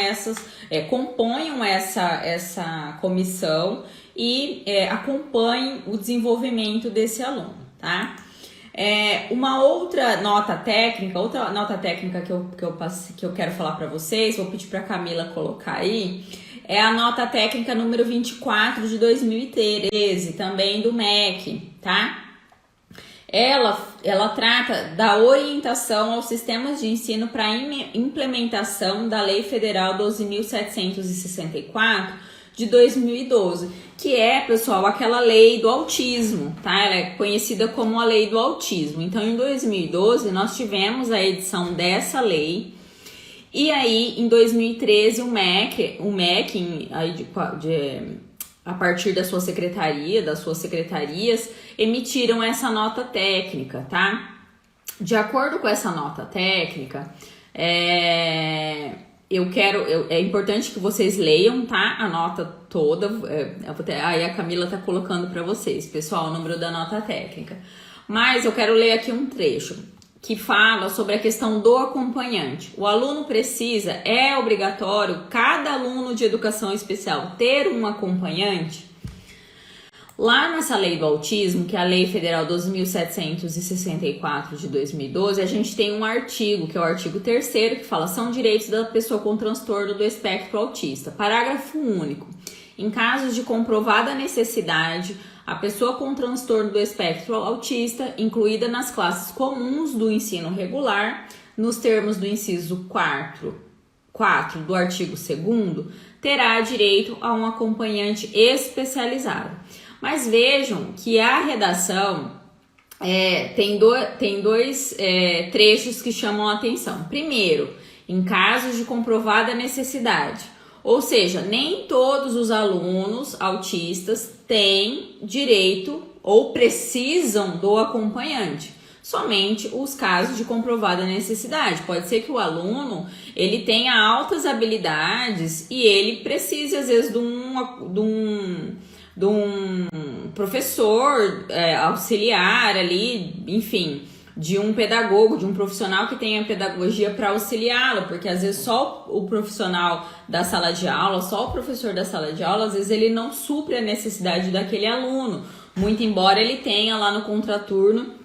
componham essa comissão e acompanhem o desenvolvimento desse aluno, tá? Uma outra nota técnica que eu quero falar para vocês, vou pedir para a Camila colocar aí, é a nota técnica número 24 de 2013, também do MEC, tá? Ela trata da orientação aos sistemas de ensino para implementação da Lei Federal 12.764 de 2012, que é, pessoal, aquela lei do autismo, tá? Ela é conhecida como a Lei do Autismo. Então, em 2012, nós tivemos a edição dessa lei. E aí, em 2013, o MEC a partir da sua secretaria, das suas secretarias, emitiram essa nota técnica, tá? De acordo com essa nota técnica, é importante que vocês leiam, tá? A nota toda, aí a Camila tá colocando para vocês, pessoal, o número da nota técnica. Mas eu quero ler aqui um trecho que fala sobre a questão do acompanhante. O aluno é obrigatório, cada aluno de educação especial, ter um acompanhante? Lá nessa lei do autismo, que é a Lei Federal 12.764 de 2012, a gente tem um artigo, que é o artigo 3º, que fala: são direitos da pessoa com transtorno do espectro autista. Parágrafo único. Em casos de comprovada necessidade, a pessoa com transtorno do espectro autista, incluída nas classes comuns do ensino regular, nos termos do inciso 4 do artigo 2º, terá direito a um acompanhante especializado. Mas vejam que a redação tem dois trechos que chamam a atenção. Primeiro, em casos de comprovada necessidade, ou seja, nem todos os alunos autistas têm direito ou precisam do acompanhante. Somente os casos de comprovada necessidade. Pode ser que o aluno ele tenha altas habilidades e ele precise, às vezes, de um professor auxiliar ali, enfim, de um pedagogo, de um profissional que tenha pedagogia para auxiliá-lo, porque às vezes só o profissional da sala de aula, só o professor da sala de aula, às vezes ele não supre a necessidade daquele aluno, muito embora ele tenha lá no contraturno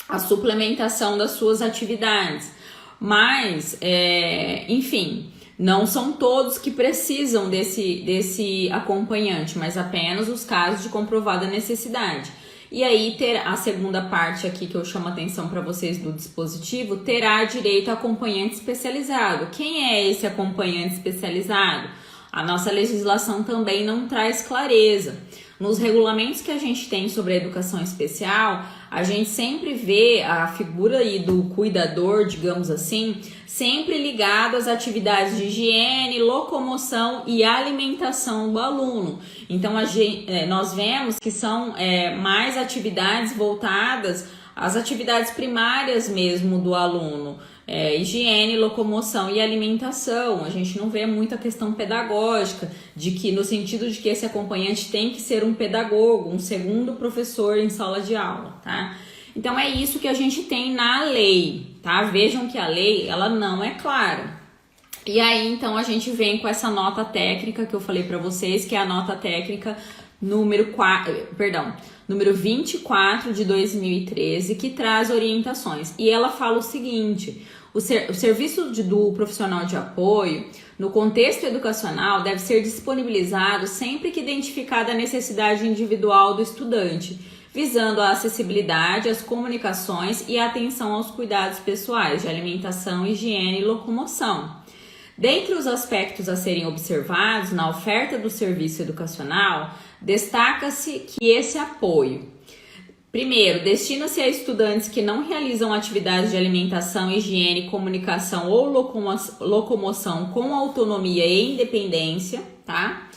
a suplementação das suas atividades. Mas, enfim, não são todos que precisam desse acompanhante, mas apenas os casos de comprovada necessidade. E aí, a segunda parte aqui que eu chamo a atenção para vocês do dispositivo, terá direito a acompanhante especializado. Quem é esse acompanhante especializado? A nossa legislação também não traz clareza. Nos regulamentos que a gente tem sobre a educação especial, a gente sempre vê a figura aí do cuidador, digamos assim, sempre ligado às atividades de higiene, locomoção e alimentação do aluno. Então, nós vemos que são mais atividades voltadas às atividades primárias mesmo do aluno. Higiene, locomoção e alimentação. A gente não vê muita questão pedagógica, no sentido de que esse acompanhante tem que ser um pedagogo, um segundo professor em sala de aula, tá? Então é isso que a gente tem na lei, tá? Vejam que a lei, ela não é clara. E aí, então, a gente vem com essa nota técnica que eu falei para vocês, que é a nota técnica número 24 de 2013, que traz orientações. E ela fala o seguinte: o serviço do profissional de apoio, no contexto educacional, deve ser disponibilizado sempre que identificada a necessidade individual do estudante, visando a acessibilidade, as comunicações e a atenção aos cuidados pessoais de alimentação, higiene e locomoção. Dentre os aspectos a serem observados na oferta do serviço educacional, destaca-se que esse apoio, primeiro, destina-se a estudantes que não realizam atividades de alimentação, higiene, comunicação ou locomoção com autonomia e independência, tá?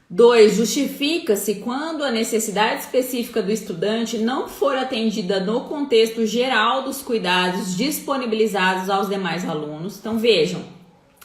2. Justifica-se quando a necessidade específica do estudante não for atendida no contexto geral dos cuidados disponibilizados aos demais alunos. Então, vejam,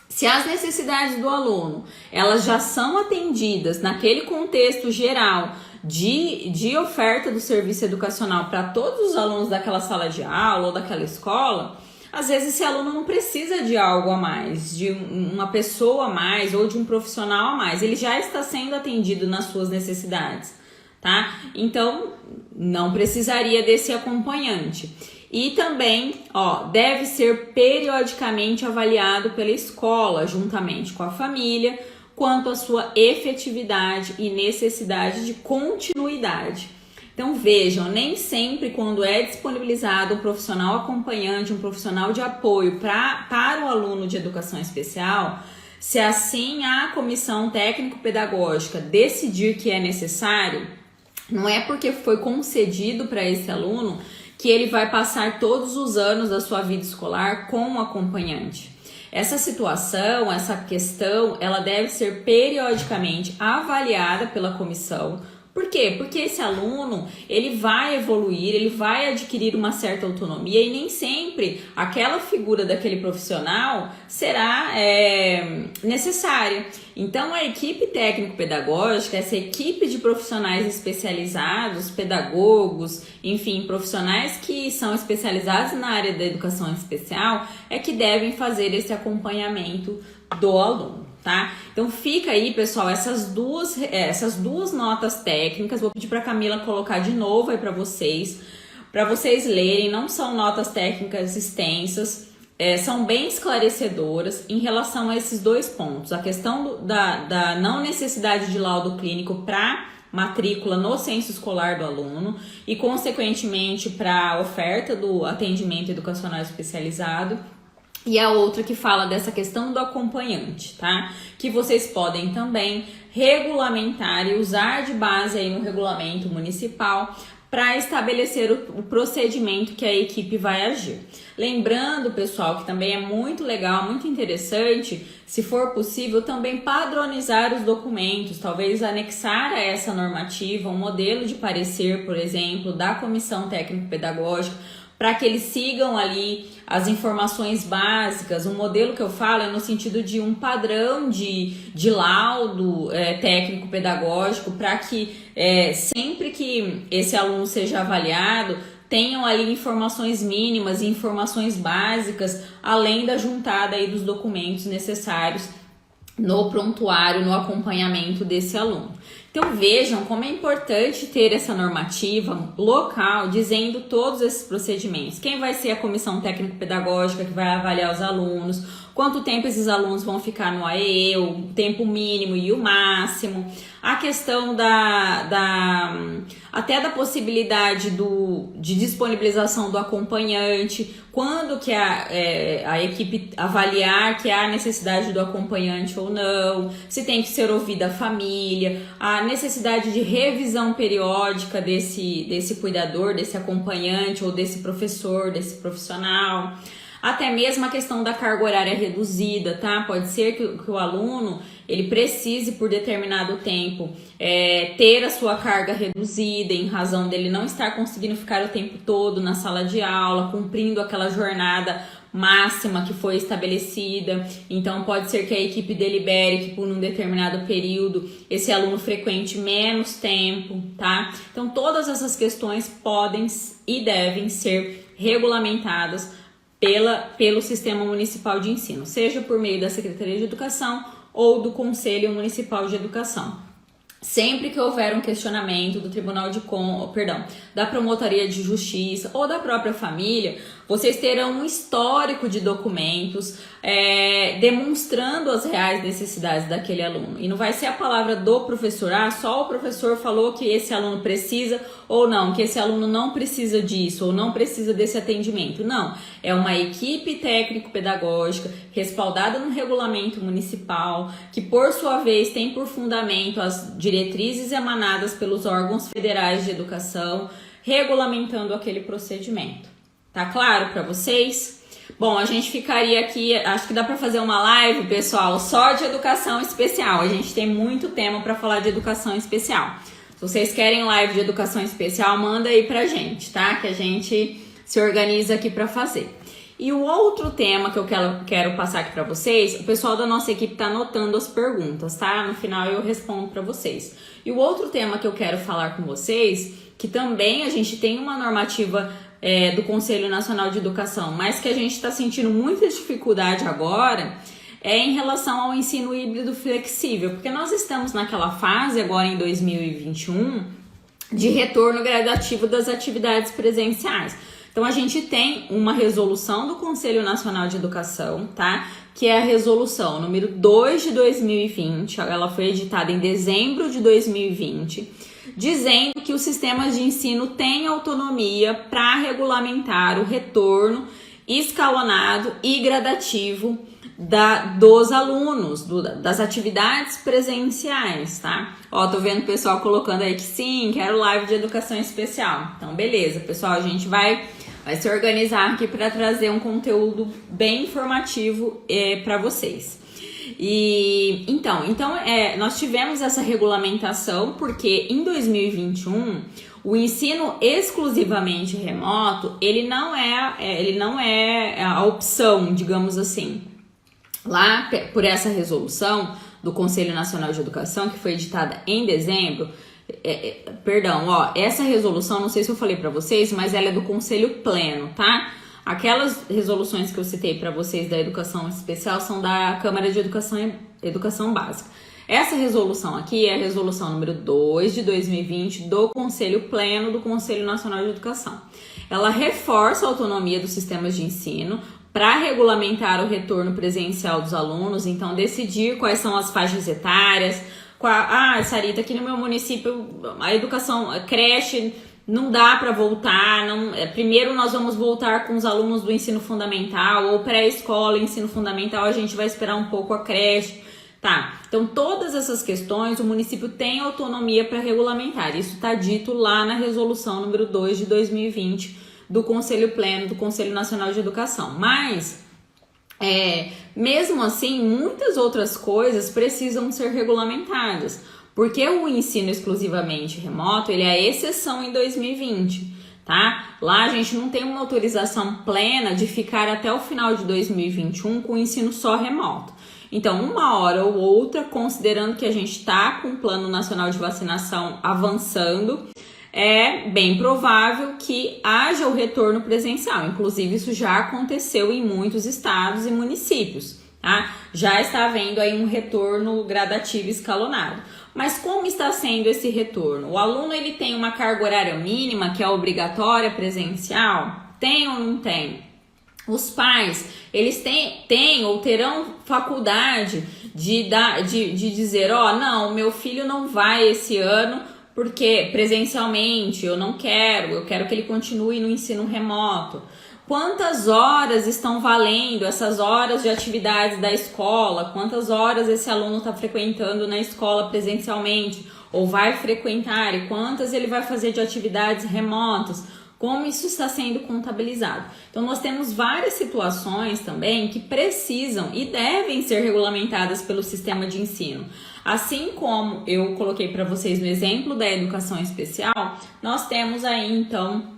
se as necessidades do aluno, elas já são atendidas naquele contexto geral de oferta do serviço educacional para todos os alunos daquela sala de aula ou daquela escola, às vezes esse aluno não precisa de algo a mais, de uma pessoa a mais ou de um profissional a mais. Ele já está sendo atendido nas suas necessidades, tá? Então, não precisaria desse acompanhante. E também, deve ser periodicamente avaliado pela escola, juntamente com a família, quanto à sua efetividade e necessidade de continuidade. Então vejam, nem sempre quando é disponibilizado um profissional acompanhante, um profissional de apoio para o aluno de educação especial, se assim a comissão técnico-pedagógica decidir que é necessário, não é porque foi concedido para esse aluno que ele vai passar todos os anos da sua vida escolar com um acompanhante. Essa situação, essa questão, ela deve ser periodicamente avaliada pela comissão. Por quê? Porque esse aluno, ele vai evoluir, ele vai adquirir uma certa autonomia e nem sempre aquela figura daquele profissional será necessária. Então, a equipe técnico-pedagógica, essa equipe de profissionais especializados, pedagogos, enfim, profissionais que são especializados na área da educação especial, é que devem fazer esse acompanhamento do aluno. Tá? Então fica aí, pessoal, essas duas notas técnicas. Vou pedir para a Camila colocar de novo aí para vocês lerem. Não são notas técnicas extensas, são bem esclarecedoras em relação a esses dois pontos. A questão da não necessidade de laudo clínico para matrícula no censo escolar do aluno e, consequentemente, para a oferta do atendimento educacional especializado. e a outra que fala dessa questão do acompanhante, tá? Que vocês podem também regulamentar e usar de base aí no regulamento municipal para estabelecer o procedimento que a equipe vai agir. Lembrando, pessoal, que também é muito legal, muito interessante, se for possível, também padronizar os documentos, talvez anexar a essa normativa um modelo de parecer, por exemplo, da comissão técnico-pedagógica, para que eles sigam ali as informações básicas. O modelo que eu falo é no sentido de um padrão de laudo técnico-pedagógico, para que sempre que esse aluno seja avaliado, tenham ali informações mínimas e informações básicas, além da juntada aí dos documentos necessários no prontuário, no acompanhamento desse aluno. Então vejam como é importante ter essa normativa local dizendo todos esses procedimentos. Quem vai ser a comissão técnico-pedagógica que vai avaliar os alunos, quanto tempo esses alunos vão ficar no AEE, o tempo mínimo e o máximo, a questão até da possibilidade de disponibilização do acompanhante, quando que a equipe avaliar que há necessidade do acompanhante ou não, se tem que ser ouvida a família, a necessidade de revisão periódica desse cuidador, desse acompanhante ou desse professor, desse profissional. Até mesmo a questão da carga horária reduzida, tá? Pode ser que o aluno ele precise por determinado tempo ter a sua carga reduzida em razão dele não estar conseguindo ficar o tempo todo na sala de aula, cumprindo aquela jornada máxima que foi estabelecida. Então pode ser que a equipe delibere que por um determinado período esse aluno frequente menos tempo, tá? Então todas essas questões podem e devem ser regulamentadas pelo Sistema Municipal de Ensino, seja por meio da Secretaria de Educação ou do Conselho Municipal de Educação. Sempre que houver um questionamento do Tribunal de Contas, da Promotoria de Justiça ou da própria família, vocês terão um histórico de documentos demonstrando as reais necessidades daquele aluno. E não vai ser a palavra do professor, só o professor falou que esse aluno precisa ou não, que esse aluno não precisa disso ou não precisa desse atendimento. Não, é uma equipe técnico-pedagógica respaldada no regulamento municipal, que por sua vez tem por fundamento as diretrizes emanadas pelos órgãos federais de educação, regulamentando aquele procedimento. Tá claro para vocês? Bom, a gente ficaria aqui, acho que dá para fazer uma live, pessoal, só de educação especial. A gente tem muito tema para falar de educação especial. Se vocês querem live de educação especial, manda aí pra gente, tá? Que a gente se organiza aqui para fazer. E o outro tema que eu quero passar aqui para vocês, o pessoal da nossa equipe tá anotando as perguntas, tá? No final eu respondo para vocês. E o outro tema que eu quero falar com vocês, que também a gente tem uma normativa do Conselho Nacional de Educação, mas que a gente está sentindo muita dificuldade agora, é em relação ao ensino híbrido flexível, porque nós estamos naquela fase agora em 2021 de retorno gradativo das atividades presenciais. Então a gente tem uma resolução do Conselho Nacional de Educação, tá? Que é a resolução número 2 de 2020, ela foi editada em dezembro de 2020, dizendo que os sistemas de ensino têm autonomia para regulamentar o retorno escalonado e gradativo dos alunos, das atividades presenciais, tá? Ó, tô vendo o pessoal colocando aí que sim, quero live de educação especial. Então, beleza, pessoal, a gente vai se organizar aqui para trazer um conteúdo bem informativo para vocês. E então nós tivemos essa regulamentação porque em 2021 o ensino exclusivamente remoto ele não é a opção, digamos assim. Lá por essa resolução do Conselho Nacional de Educação que foi editada em dezembro, essa resolução, não sei se eu falei para vocês, mas ela é do Conselho Pleno, tá? Aquelas resoluções que eu citei para vocês da educação especial são da Câmara de Educação Básica. Essa resolução aqui é a resolução número 2 de 2020 do Conselho Pleno do Conselho Nacional de Educação. Ela reforça a autonomia dos sistemas de ensino para regulamentar o retorno presencial dos alunos, então decidir quais são as faixas etárias. Sarita, aqui no meu município a educação, a creche não dá para voltar, primeiro nós vamos voltar com os alunos do ensino fundamental ou pré-escola, ensino fundamental, a gente vai esperar um pouco a creche, tá? Então todas essas questões o município tem autonomia para regulamentar, isso está dito lá na resolução número 2 de 2020 do Conselho Pleno, do Conselho Nacional de Educação, mas mesmo assim muitas outras coisas precisam ser regulamentadas. Porque o ensino exclusivamente remoto, ele é exceção em 2020, tá? Lá a gente não tem uma autorização plena de ficar até o final de 2021 com o ensino só remoto. Então, uma hora ou outra, considerando que a gente está com o Plano Nacional de Vacinação avançando, é bem provável que haja o retorno presencial. Inclusive, isso já aconteceu em muitos estados e municípios, tá? Já está havendo aí um retorno gradativo escalonado. Mas como está sendo esse retorno? O aluno ele tem uma carga horária mínima que é obrigatória presencial? Tem ou não tem? Os pais, eles têm ou terão faculdade de dizer, não, meu filho não vai esse ano porque presencialmente eu quero que ele continue no ensino remoto. Quantas horas estão valendo essas horas de atividades da escola? Quantas horas esse aluno está frequentando na escola presencialmente ou vai frequentar? E quantas ele vai fazer de atividades remotas? Como isso está sendo contabilizado? Então, nós temos várias situações também que precisam e devem ser regulamentadas pelo sistema de ensino. Assim como eu coloquei para vocês no exemplo da educação especial, nós temos aí, então,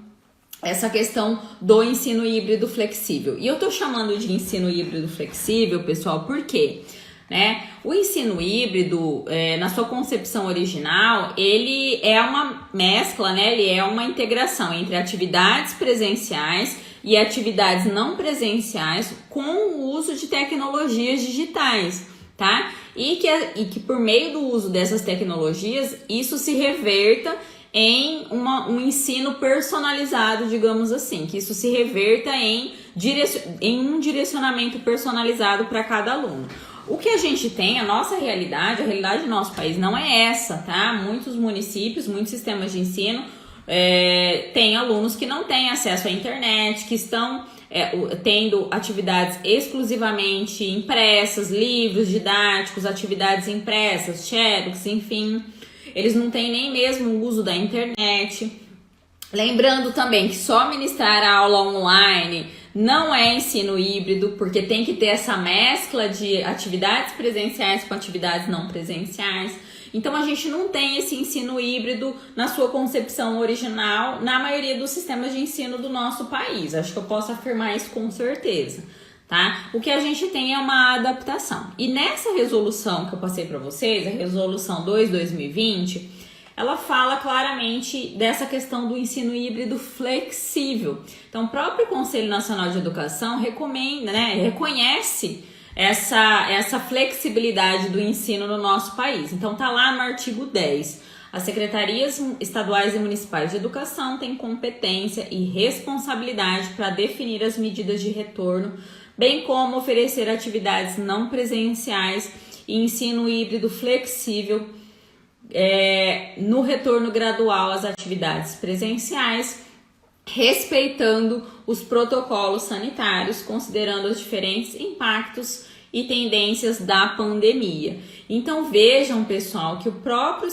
essa questão do ensino híbrido flexível. E eu tô chamando de ensino híbrido flexível, pessoal, por quê? O ensino híbrido, na sua concepção original, ele é uma mescla, ele é uma integração entre atividades presenciais e atividades não presenciais com o uso de tecnologias digitais, tá? E que por meio do uso dessas tecnologias, isso se reverta em um ensino personalizado, digamos assim, que isso se reverta em um direcionamento personalizado para cada aluno. O que a gente tem, a nossa realidade, a realidade do nosso país não é essa, tá? Muitos municípios, muitos sistemas de ensino têm alunos que não têm acesso à internet, que estão tendo atividades exclusivamente impressas, livros didáticos, atividades impressas, xerox, enfim. Eles não têm nem mesmo o uso da internet. Lembrando também que só ministrar a aula online não é ensino híbrido, porque tem que ter essa mescla de atividades presenciais com atividades não presenciais. Então a gente não tem esse ensino híbrido na sua concepção original na maioria dos sistemas de ensino do nosso país. Acho que eu posso afirmar isso com certeza. Tá? O que a gente tem é uma adaptação. E nessa resolução que eu passei para vocês, a resolução 2/2020, ela fala claramente dessa questão do ensino híbrido flexível. Então, o próprio Conselho Nacional de Educação recomenda, reconhece essa flexibilidade do ensino no nosso país. Então, tá lá no artigo 10. As secretarias estaduais e municipais de educação têm competência e responsabilidade para definir as medidas de retorno, bem como oferecer atividades não presenciais e ensino híbrido flexível no retorno gradual às atividades presenciais, respeitando os protocolos sanitários, considerando os diferentes impactos e tendências da pandemia. Então vejam, pessoal, que o próprio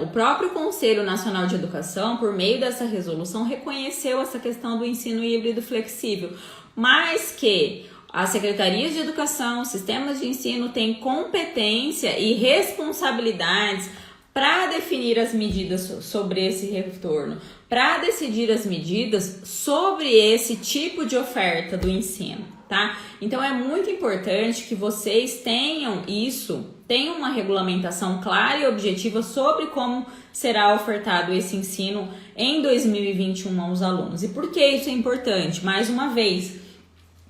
o próprio Conselho Nacional de Educação, por meio dessa resolução, reconheceu essa questão do ensino híbrido flexível, mas que as secretarias de educação, os sistemas de ensino têm competência e responsabilidades para definir as medidas sobre esse retorno, para decidir as medidas sobre esse tipo de oferta do ensino, tá? Então é muito importante que vocês tenham uma regulamentação clara e objetiva sobre como será ofertado esse ensino em 2021 aos alunos. E por que isso é importante? Mais uma vez,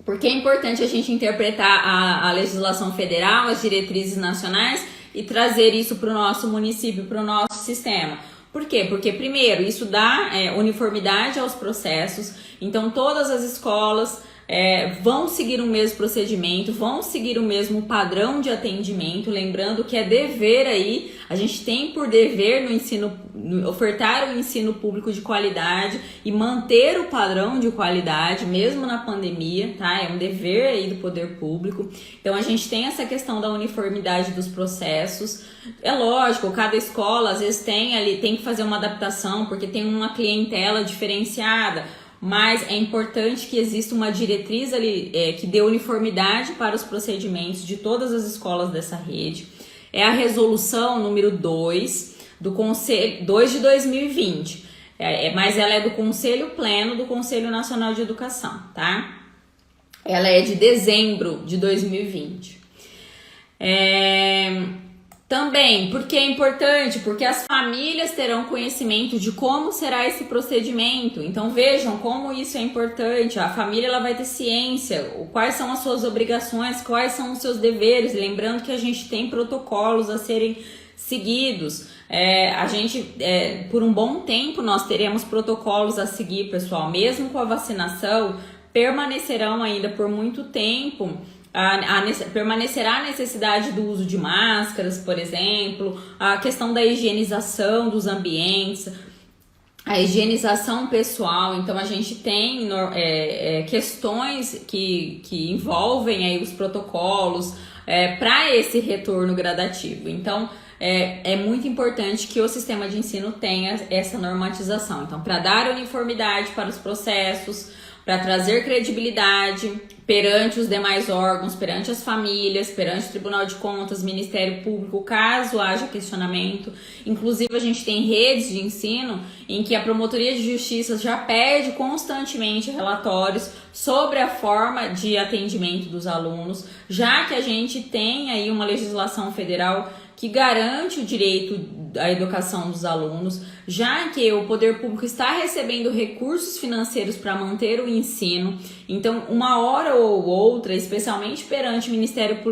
porque é importante a gente interpretar a legislação federal, as diretrizes nacionais e trazer isso para o nosso município, para o nosso sistema. Por quê? Porque, primeiro, isso dá uniformidade aos processos, então todas as escolas vão seguir o mesmo procedimento, vão seguir o mesmo padrão de atendimento, lembrando que é dever aí, a gente tem por dever ofertar o ensino público de qualidade e manter o padrão de qualidade, mesmo na pandemia, tá? É um dever aí do poder público. Então a gente tem essa questão da uniformidade dos processos. É lógico, cada escola às vezes tem que fazer uma adaptação, porque tem uma clientela diferenciada, mas é importante que exista uma diretriz ali que dê uniformidade para os procedimentos de todas as escolas dessa rede. É a resolução número 2 do Conselho 2 de 2020, mas ela é do Conselho Pleno do Conselho Nacional de Educação, tá? Ela é de dezembro de 2020. Também, porque é importante, porque as famílias terão conhecimento de como será esse procedimento. Então vejam como isso é importante. A família ela vai ter ciência, quais são as suas obrigações, quais são os seus deveres. Lembrando que a gente tem protocolos a serem seguidos. Por um bom tempo nós teremos protocolos a seguir, pessoal. Mesmo com a vacinação, permanecerão ainda por muito tempo. Permanecerá a necessidade do uso de máscaras, por exemplo, a questão da higienização dos ambientes, a higienização pessoal. Então a gente tem questões que envolvem aí os protocolos para esse retorno gradativo. Então é muito importante que o sistema de ensino tenha essa normatização. Então, para dar uniformidade para os processos, para trazer credibilidade perante os demais órgãos, perante as famílias, perante o Tribunal de Contas, Ministério Público, caso haja questionamento. Inclusive, a gente tem redes de ensino em que a Promotoria de Justiça já pede constantemente relatórios sobre a forma de atendimento dos alunos, já que a gente tem aí uma legislação federal que garante o direito à educação dos alunos, já que o poder público está recebendo recursos financeiros para manter o ensino. Então, uma hora ou outra, especialmente perante o Ministério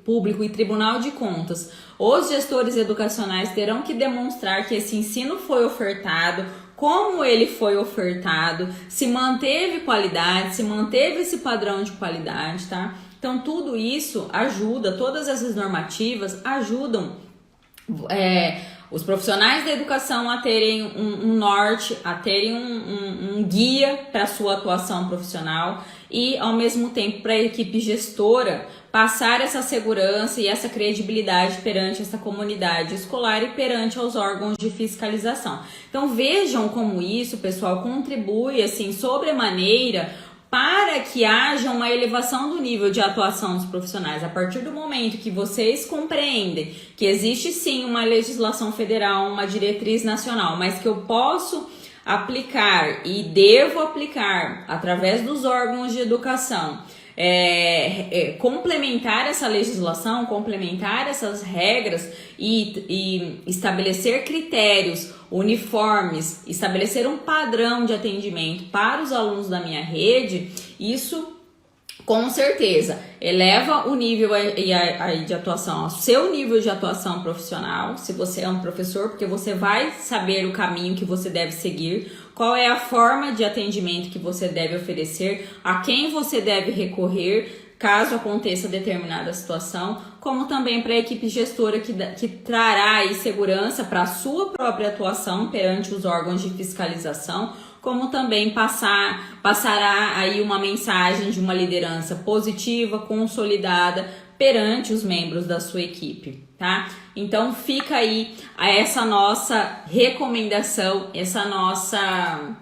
Público e Tribunal de Contas, os gestores educacionais terão que demonstrar que esse ensino foi ofertado, como ele foi ofertado, se manteve qualidade, se manteve esse padrão de qualidade, tá? Então, tudo isso ajuda, todas essas normativas ajudam os profissionais da educação a terem um norte, a terem um guia para a sua atuação profissional e, ao mesmo tempo, para a equipe gestora passar essa segurança e essa credibilidade perante essa comunidade escolar e perante os órgãos de fiscalização. Então, vejam como isso, pessoal, contribui, assim, sobremaneira para que haja uma elevação do nível de atuação dos profissionais. A partir do momento que vocês compreendem que existe sim uma legislação federal, uma diretriz nacional, mas que eu posso aplicar e devo aplicar através dos órgãos de educação, complementar essa legislação, complementar essas regras e estabelecer critérios uniformes, estabelecer um padrão de atendimento para os alunos da minha rede, isso com certeza eleva o nível de atuação, o seu nível de atuação profissional, se você é um professor, porque você vai saber o caminho que você deve seguir, qual é a forma de atendimento que você deve oferecer, a quem você deve recorrer caso aconteça determinada situação, como também para a equipe gestora que trará aí segurança para a sua própria atuação perante os órgãos de fiscalização, como também passará aí uma mensagem de uma liderança positiva, consolidada perante os membros da sua equipe, tá? Então fica aí essa nossa recomendação, essa nossa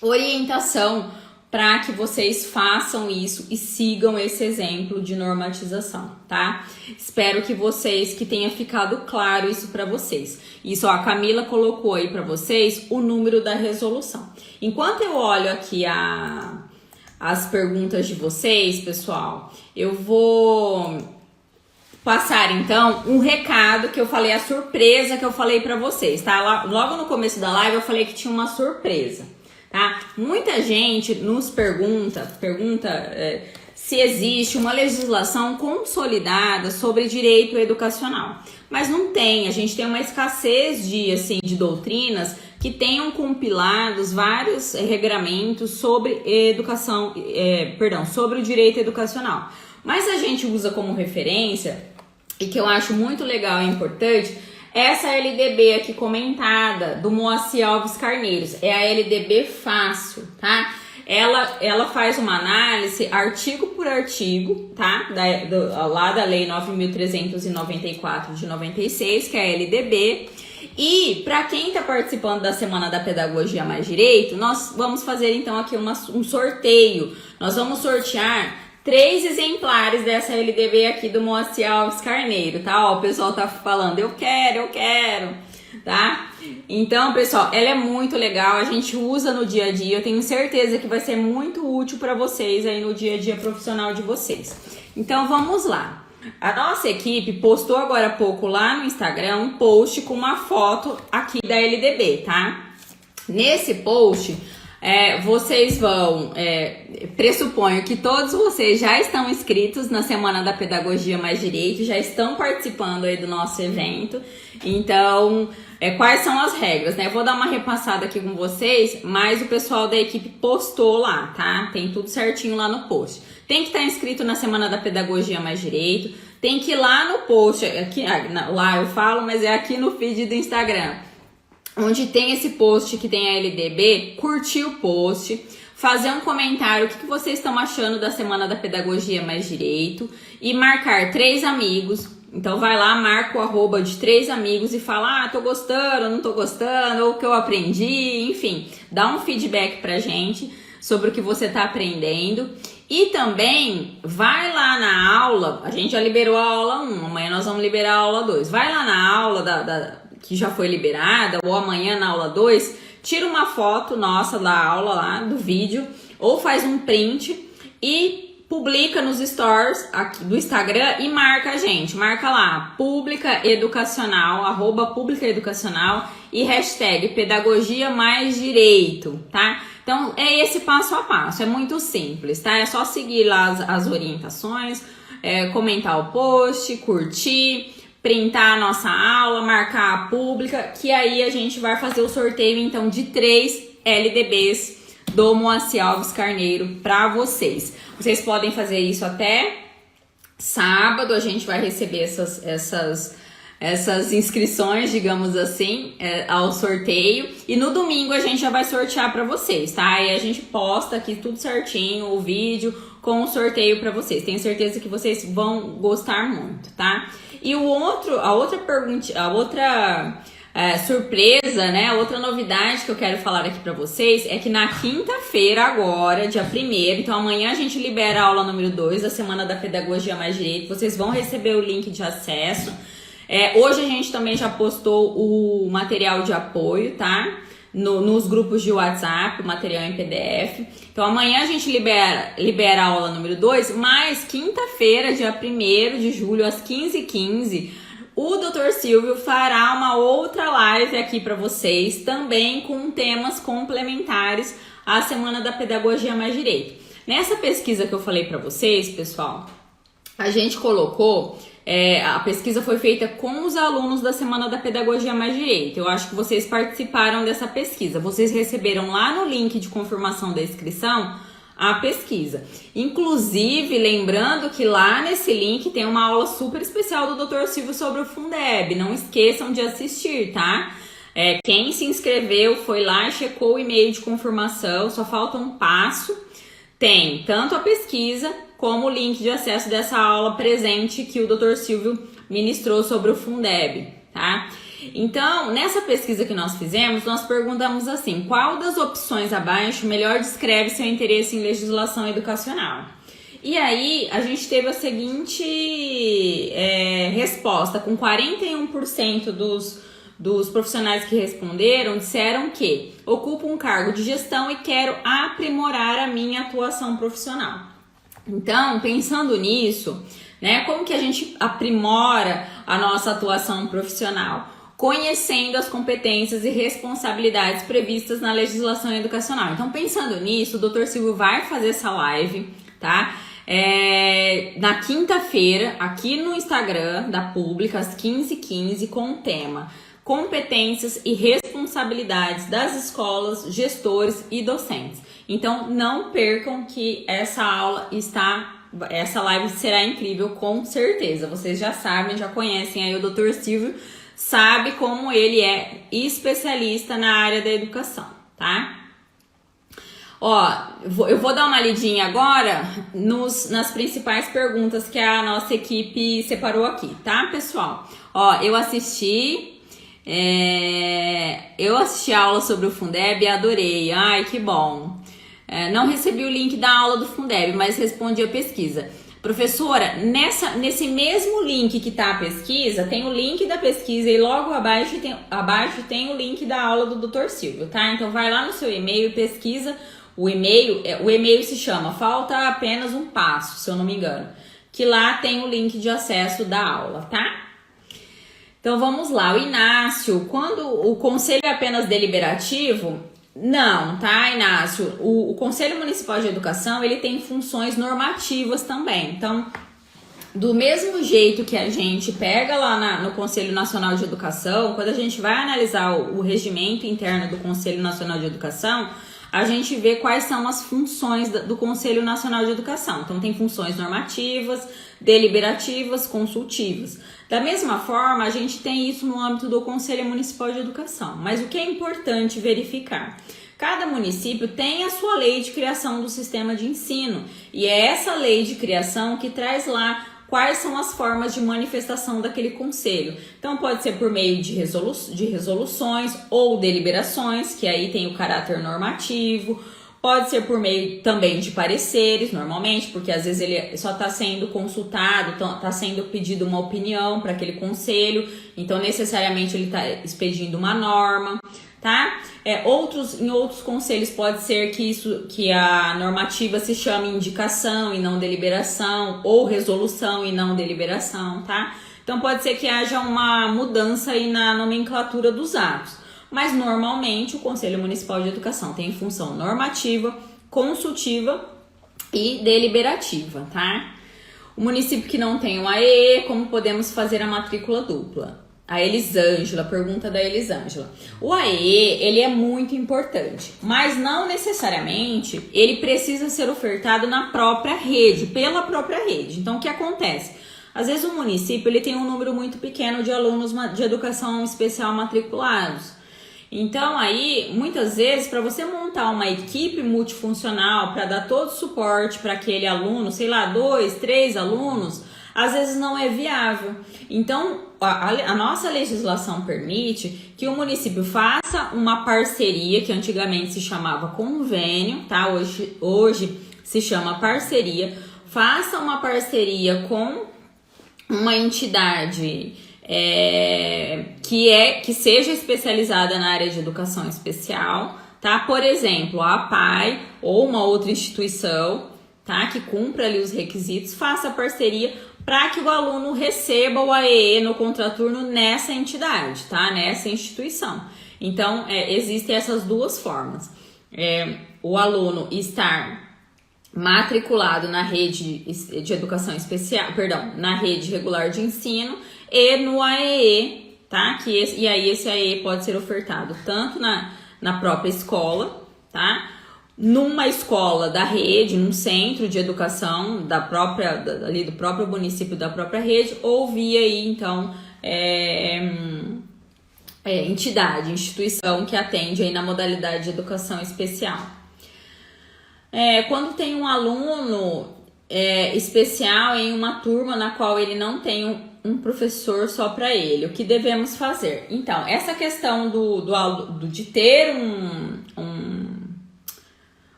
orientação para que vocês façam isso e sigam esse exemplo de normatização, tá? Espero que tenha ficado claro isso para vocês. Isso, ó, a Camila colocou aí para vocês o número da resolução. Enquanto eu olho aqui as perguntas de vocês, pessoal, eu vou passar então um recado que eu falei, a surpresa que eu falei para vocês, tá? Logo no começo da live eu falei que tinha uma surpresa. Tá? Muita gente nos pergunta se existe uma legislação consolidada sobre direito educacional, mas não tem. A gente tem uma escassez de doutrinas que tenham compilados vários regramentos sobre educação, sobre o direito educacional. Mas a gente usa como referência, e que eu acho muito legal e importante, essa LDB aqui comentada, do Moacir Alves Carneiros, é a LDB fácil, tá? Ela faz uma análise artigo por artigo, tá? Lá da Lei 9.394 de 96, que é a LDB. E para quem está participando da Semana da Pedagogia Mais Direito, nós vamos fazer então aqui um sorteio. Nós vamos sortear 3 exemplares dessa LDB aqui do Moacir Alves Carneiro, tá? Ó, o pessoal tá falando, eu quero, tá? Então, pessoal, ela é muito legal, a gente usa no dia a dia, eu tenho certeza que vai ser muito útil para vocês aí no dia a dia profissional de vocês. Então, vamos lá. A nossa equipe postou agora há pouco lá no Instagram um post com uma foto aqui da LDB, tá? Nesse post, vocês vão, pressuponho que todos vocês já estão inscritos na Semana da Pedagogia Mais Direito, já estão participando aí do nosso evento. Então, quais são as regras, né? Eu vou dar uma repassada aqui com vocês, mas o pessoal da equipe postou lá, tá? Tem tudo certinho lá no post. Tem que estar inscrito na Semana da Pedagogia Mais Direito, tem que ir lá no post, aqui, lá eu falo, mas é aqui no feed do Instagram, onde tem esse post que tem a LDB, curtir o post, fazer um comentário, o que vocês estão achando da Semana da Pedagogia Mais Direito e marcar 3 amigos. Então vai lá, marca o arroba de 3 amigos e fala, tô gostando, não tô gostando, ou o que eu aprendi, enfim, dá um feedback pra gente sobre o que você tá aprendendo. E também vai lá na aula, a gente já liberou a aula 1, amanhã nós vamos liberar a aula 2. Vai lá na aula que já foi liberada, ou amanhã na aula 2, tira uma foto nossa da aula lá, do vídeo, ou faz um print e publica nos stories aqui do Instagram e marca a gente. Marca lá, Pública Educacional, @PúblicaEducacional e hashtag Pedagogia Mais Direito, tá? Então, é esse passo a passo, é muito simples, tá? É só seguir lá as orientações, comentar o post, curtir, printar a nossa aula, marcar a pública, que aí a gente vai fazer o sorteio, então, de 3 LDBs do Moacir Alves Carneiro para vocês. Vocês podem fazer isso até sábado, a gente vai receber essas inscrições, digamos assim, ao sorteio. E no domingo a gente já vai sortear para vocês, tá? E a gente posta aqui tudo certinho, o vídeo com o sorteio para vocês. Tenho certeza que vocês vão gostar muito, tá? E a outra surpresa, né? A outra novidade que eu quero falar aqui para vocês é que na quinta-feira agora, dia 1º, então amanhã a gente libera a aula número 2 da Semana da Pedagogia Mais Direito. Vocês vão receber o link de acesso. Hoje a gente também já postou o material de apoio, tá? Nos grupos de WhatsApp, o material em PDF. Então amanhã a gente libera a aula número 2, mas quinta-feira, dia 1º de julho, às 15h15, o Dr. Silvio fará uma outra live aqui para vocês, também com temas complementares à Semana da Pedagogia Mais Direito. Nessa pesquisa que eu falei para vocês, pessoal, a gente colocou... a pesquisa foi feita com os alunos da Semana da Pedagogia Mais Direito. Eu acho que vocês participaram dessa pesquisa. Vocês receberam lá no link de confirmação da inscrição a pesquisa. Inclusive, lembrando que lá nesse link tem uma aula super especial do Dr. Silvio sobre o Fundeb. Não esqueçam de assistir, tá? Quem se inscreveu foi lá e checou o e-mail de confirmação. Só falta um passo. Tem tanto a pesquisa como o link de acesso dessa aula presente que o Dr. Silvio ministrou sobre o Fundeb, tá? Então, nessa pesquisa que nós fizemos, nós perguntamos assim, qual das opções abaixo melhor descreve seu interesse em legislação educacional? E aí, a gente teve a seguinte resposta, com 41% dos profissionais que responderam, disseram que ocupo um cargo de gestão e quero aprimorar a minha atuação profissional. Então, pensando nisso, né, como que a gente aprimora a nossa atuação profissional? Conhecendo as competências e responsabilidades previstas na legislação educacional. Então, pensando nisso, o Dr. Silvio vai fazer essa live, tá? Na quinta-feira, aqui no Instagram da Pública, às 15h15, com o tema competências e responsabilidades responsabilidades das escolas, gestores e docentes. Então não percam que essa live será incrível, com certeza. Vocês já sabem, já conhecem aí o Dr. Silvio, sabe como ele é especialista na área da educação, tá? Ó, eu vou dar uma lidinha agora nas principais perguntas que a nossa equipe separou aqui, tá, pessoal? Ó, eu assisti a aula sobre o Fundeb e adorei. Ai, que bom. Não recebi o link da aula do Fundeb, mas respondi a pesquisa. Professora, nesse mesmo link que tá a pesquisa, tem o link da pesquisa e logo abaixo tem o link da aula do Dr. Silvio, tá? Então vai lá no seu e-mail e pesquisa o e-mail se chama Falta Apenas um Passo, se eu não me engano, que lá tem o link de acesso da aula, tá? Então vamos lá, o Inácio, quando o conselho é apenas deliberativo, não, tá, Inácio? O Conselho Municipal de Educação, ele tem funções normativas também. Então, do mesmo jeito que a gente pega lá no Conselho Nacional de Educação, quando a gente vai analisar o regimento interno do Conselho Nacional de Educação, a gente vê quais são as funções do Conselho Nacional de Educação. Então, tem funções normativas, deliberativas, consultivas. Da mesma forma, a gente tem isso no âmbito do Conselho Municipal de Educação. Mas o que é importante verificar? Cada município tem a sua lei de criação do sistema de ensino. E é essa lei de criação que traz lá quais são as formas de manifestação daquele conselho. Então, pode ser por meio de resoluções ou deliberações, que aí tem o caráter normativo. Pode ser por meio também de pareceres, normalmente, porque às vezes ele só está sendo consultado, está sendo pedido uma opinião para aquele conselho, então necessariamente ele está expedindo uma norma, tá? Em outros conselhos pode ser que a normativa se chame indicação e não deliberação, ou resolução e não deliberação, tá? Então pode ser que haja uma mudança aí na nomenclatura dos atos. Mas normalmente o Conselho Municipal de Educação tem função normativa, consultiva e deliberativa, tá? O município que não tem um AEE, como podemos fazer a matrícula dupla? A Elisângela, pergunta da Elisângela. O AEE, ele é muito importante, mas não necessariamente ele precisa ser ofertado na própria rede, pela própria rede. Então, o que acontece? Às vezes o município ele tem um número muito pequeno de alunos de educação especial matriculados. Então, aí, muitas vezes, para você montar uma equipe multifuncional para dar todo o suporte para aquele aluno, sei lá, 2, 3 alunos, às vezes não é viável. Então, a nossa legislação permite que o município faça uma parceria, que antigamente se chamava convênio, tá? Hoje se chama parceria. Faça uma parceria com uma entidade que seja especializada na área de educação especial, tá? Por exemplo, a APAE ou uma outra instituição, tá? Que cumpra ali os requisitos, faça parceria para que o aluno receba o AEE no contraturno nessa entidade, tá? Nessa instituição. Então, existem essas duas formas. O aluno estar matriculado na rede de educação especial, na rede regular de ensino e no AEE, tá? E aí esse AEE pode ser ofertado tanto na própria escola, tá? Numa escola da rede, num centro de educação ali do próprio município, da própria rede, ou via aí, então, instituição que atende aí na modalidade de educação especial. Quando tem um aluno especial em uma turma na qual ele não tem um professor só para ele, o que devemos fazer? Então, essa questão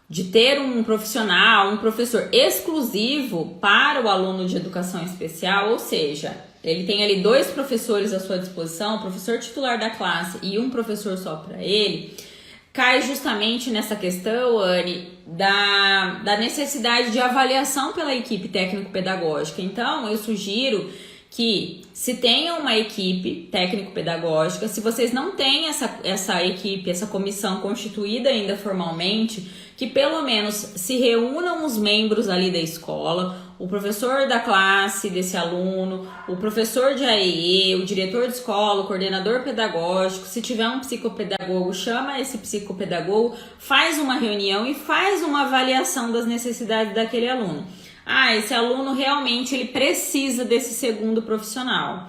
de ter um profissional, um professor exclusivo para o aluno de educação especial, ou seja, ele tem ali 2 professores à sua disposição, o professor titular da classe e um professor só para ele, cai justamente nessa questão, Anne, da necessidade de avaliação pela equipe técnico-pedagógica. Então, eu sugiro que se tenha uma equipe técnico-pedagógica, se vocês não têm essa equipe, essa comissão constituída ainda formalmente, que pelo menos se reúnam os membros ali da escola, o professor da classe desse aluno, o professor de AEE, o diretor de escola, o coordenador pedagógico, se tiver um psicopedagogo, chama esse psicopedagogo, faz uma reunião e faz uma avaliação das necessidades daquele aluno. Esse aluno realmente ele precisa desse segundo profissional.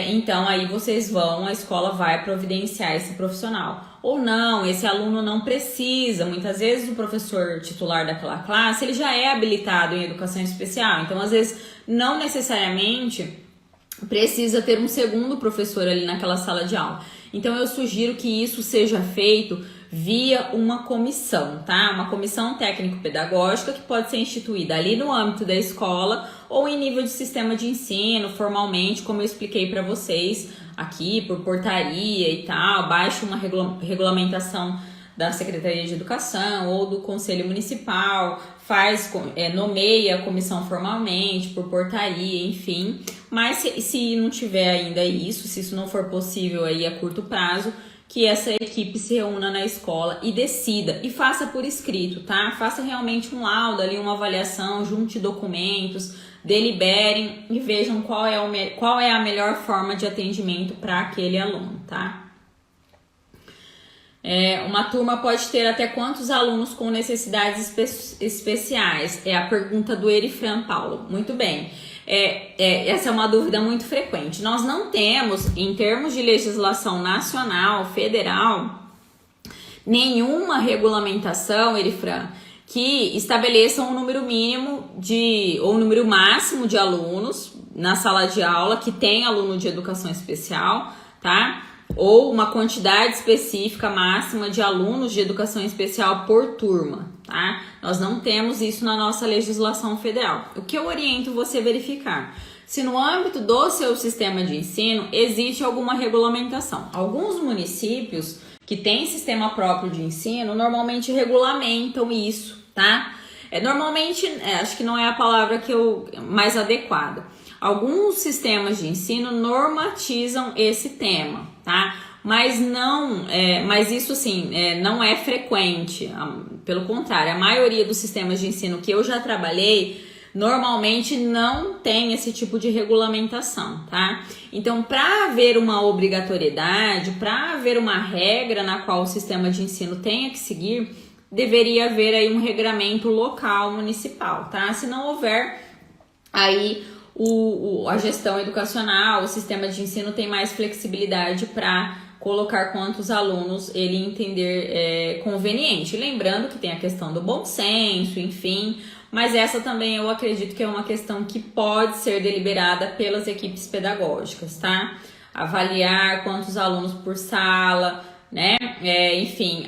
Então aí a escola vai providenciar esse profissional. Ou não, esse aluno não precisa. Muitas vezes o professor titular daquela classe, ele já é habilitado em educação especial. Então, às vezes, não necessariamente precisa ter um segundo professor ali naquela sala de aula. Então, eu sugiro que isso seja feito via uma comissão, tá? Uma comissão técnico-pedagógica que pode ser instituída ali no âmbito da escola ou em nível de sistema de ensino, formalmente, como eu expliquei para vocês aqui, por portaria e tal, baixa uma regulamentação da Secretaria de Educação ou do Conselho Municipal, nomeia a comissão formalmente, por portaria, enfim. Mas se não tiver ainda isso, se isso não for possível aí a curto prazo, que essa equipe se reúna na escola e decida, e faça por escrito, tá? Faça realmente um laudo ali, uma avaliação, junte documentos, deliberem e vejam qual é a melhor forma de atendimento para aquele aluno, tá? Uma turma pode ter até quantos alunos com necessidades especiais? É a pergunta do Erifran Paulo. Muito bem. Essa é uma dúvida muito frequente. Nós não temos, em termos de legislação nacional, federal, nenhuma regulamentação, Erifran, que estabeleça um número mínimo ou um número máximo de alunos na sala de aula que tem aluno de educação especial, tá? Ou uma quantidade específica máxima de alunos de educação especial por turma, tá? Nós não temos isso na nossa legislação federal. O que eu oriento você verificar? Se no âmbito do seu sistema de ensino existe alguma regulamentação. Alguns municípios que têm sistema próprio de ensino normalmente regulamentam isso, tá? Normalmente, acho que não é a palavra mais adequada. Alguns sistemas de ensino normatizam esse tema, tá? Mas isso sim, não é frequente. Pelo contrário, a maioria dos sistemas de ensino que eu já trabalhei normalmente não tem esse tipo de regulamentação, tá? Então, para haver uma obrigatoriedade, para haver uma regra na qual o sistema de ensino tenha que seguir, deveria haver aí um regramento local municipal, tá? Se não houver, aí a gestão educacional, o sistema de ensino tem mais flexibilidade para colocar quantos alunos ele entender conveniente. Lembrando que tem a questão do bom senso, enfim, mas essa também eu acredito que é uma questão que pode ser deliberada pelas equipes pedagógicas, tá? Avaliar quantos alunos por sala, né? Enfim,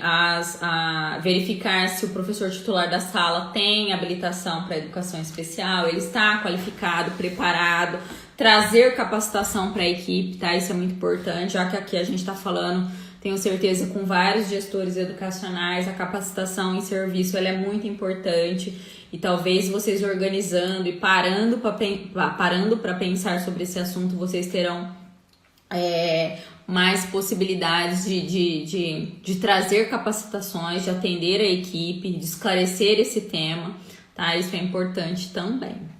verificar se o professor titular da sala tem habilitação para educação especial, ele está qualificado, preparado, trazer capacitação para a equipe, tá? Isso é muito importante, já que aqui a gente está falando, tenho certeza, com vários gestores educacionais, a capacitação em serviço ela é muito importante e talvez vocês organizando e parando para pensar sobre esse assunto, vocês terão mais possibilidades de trazer capacitações, de atender a equipe, de esclarecer esse tema, tá? Isso é importante também.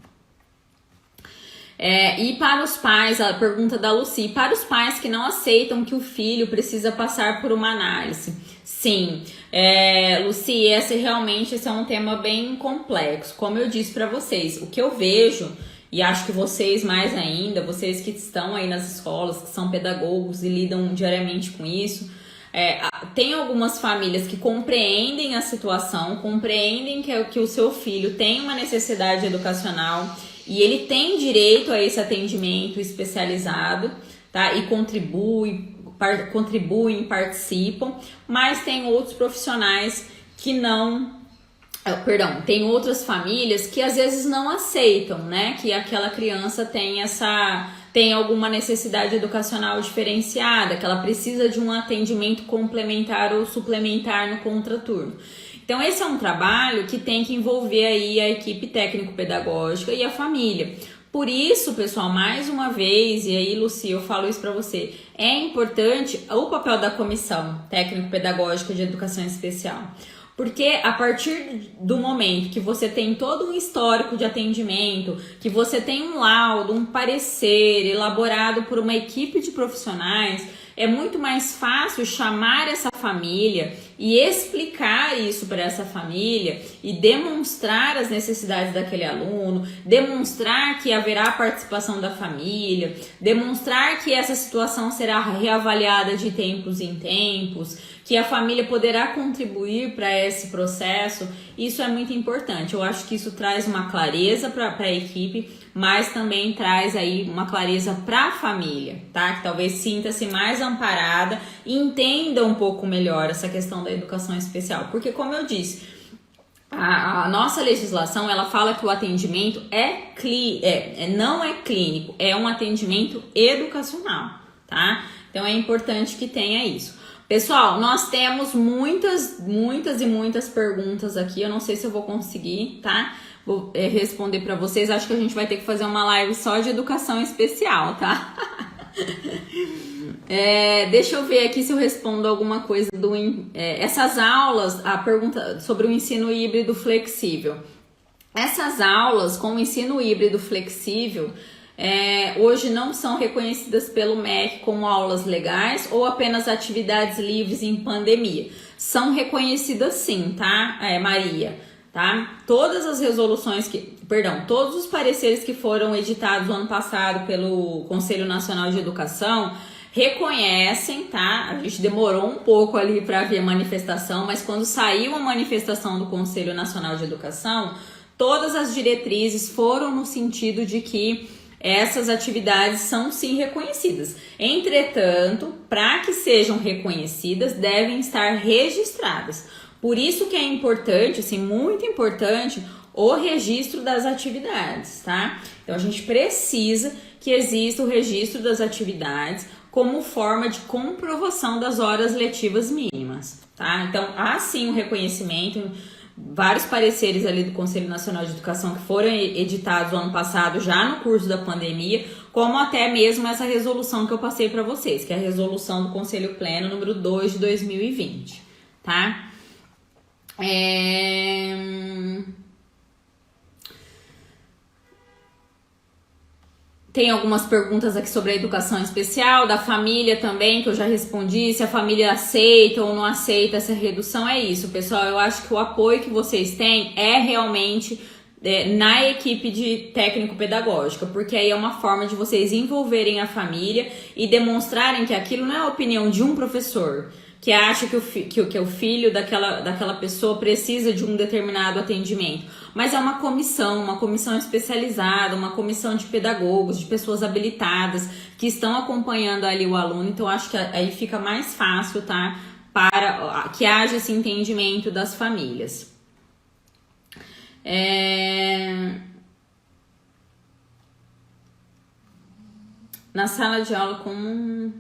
E para os pais, a pergunta da Lucy, para os pais que não aceitam que o filho precisa passar por uma análise. Sim, Lucy, esse é um tema bem complexo. Como eu disse para vocês, o que eu vejo, e acho que vocês mais ainda, vocês que estão aí nas escolas, que são pedagogos e lidam diariamente com isso, tem algumas famílias que compreendem a situação, compreendem que o seu filho tem uma necessidade educacional e ele tem direito a esse atendimento especializado, tá? E contribuem, participam, mas tem outros profissionais que não... tem outras famílias que às vezes não aceitam, né? Que aquela criança tem alguma necessidade educacional diferenciada, que ela precisa de um atendimento complementar ou suplementar no contraturno. Então, esse é um trabalho que tem que envolver aí a equipe técnico-pedagógica e a família. Por isso, pessoal, mais uma vez, e aí, Lucy, eu falo isso para você, é importante o papel da comissão técnico-pedagógica de educação especial. Porque a partir do momento que você tem todo um histórico de atendimento, que você tem um laudo, um parecer elaborado por uma equipe de profissionais, é muito mais fácil chamar essa família e explicar isso para essa família e demonstrar as necessidades daquele aluno, demonstrar que haverá participação da família, demonstrar que essa situação será reavaliada de tempos em tempos, que a família poderá contribuir para esse processo. Isso é muito importante. Eu acho que isso traz uma clareza para a equipe, mas também traz aí uma clareza para a família, tá? Que talvez sinta-se mais amparada e entenda um pouco melhor essa questão da educação especial. Porque, como eu disse, a nossa legislação, ela fala que o atendimento não é clínico, é um atendimento educacional, tá? Então, é importante que tenha isso. Pessoal, nós temos muitas e muitas perguntas aqui. Eu não sei se eu vou conseguir, tá? Vou responder para vocês. Acho que a gente vai ter que fazer uma live só de educação especial, tá? Deixa eu ver aqui se eu respondo alguma coisa essas aulas, a pergunta sobre o ensino híbrido flexível. Essas aulas com o ensino híbrido flexível hoje não são reconhecidas pelo MEC como aulas legais ou apenas atividades livres em pandemia. São reconhecidas sim, tá, Maria? Tá? Todas as resoluções todos os pareceres que foram editados no ano passado pelo Conselho Nacional de Educação reconhecem, tá? A gente demorou um pouco ali para ver a manifestação, mas quando saiu a manifestação do Conselho Nacional de Educação, todas as diretrizes foram no sentido de que essas atividades são sim reconhecidas. Entretanto, para que sejam reconhecidas, devem estar registradas. Por isso que é importante, assim, muito importante, o registro das atividades, tá? Então, a gente precisa que exista o registro das atividades como forma de comprovação das horas letivas mínimas, tá? Então, há sim um reconhecimento, vários pareceres ali do Conselho Nacional de Educação que foram editados no ano passado, já no curso da pandemia, como até mesmo essa resolução que eu passei para vocês, que é a resolução do Conselho Pleno número 2 de 2020, tá? Tem algumas perguntas aqui sobre a educação especial, da família também, que eu já respondi, se a família aceita ou não aceita essa redução. É isso, pessoal. Eu acho que o apoio que vocês têm é realmente na equipe de técnico-pedagógica, porque aí é uma forma de vocês envolverem a família e demonstrarem que aquilo não é a opinião de um professor, que acha que o filho daquela pessoa precisa de um determinado atendimento, mas é uma comissão especializada, uma comissão de pedagogos, de pessoas habilitadas que estão acompanhando ali o aluno. Então acho que aí fica mais fácil, tá? Para que haja esse entendimento das famílias. Na sala de aula comum...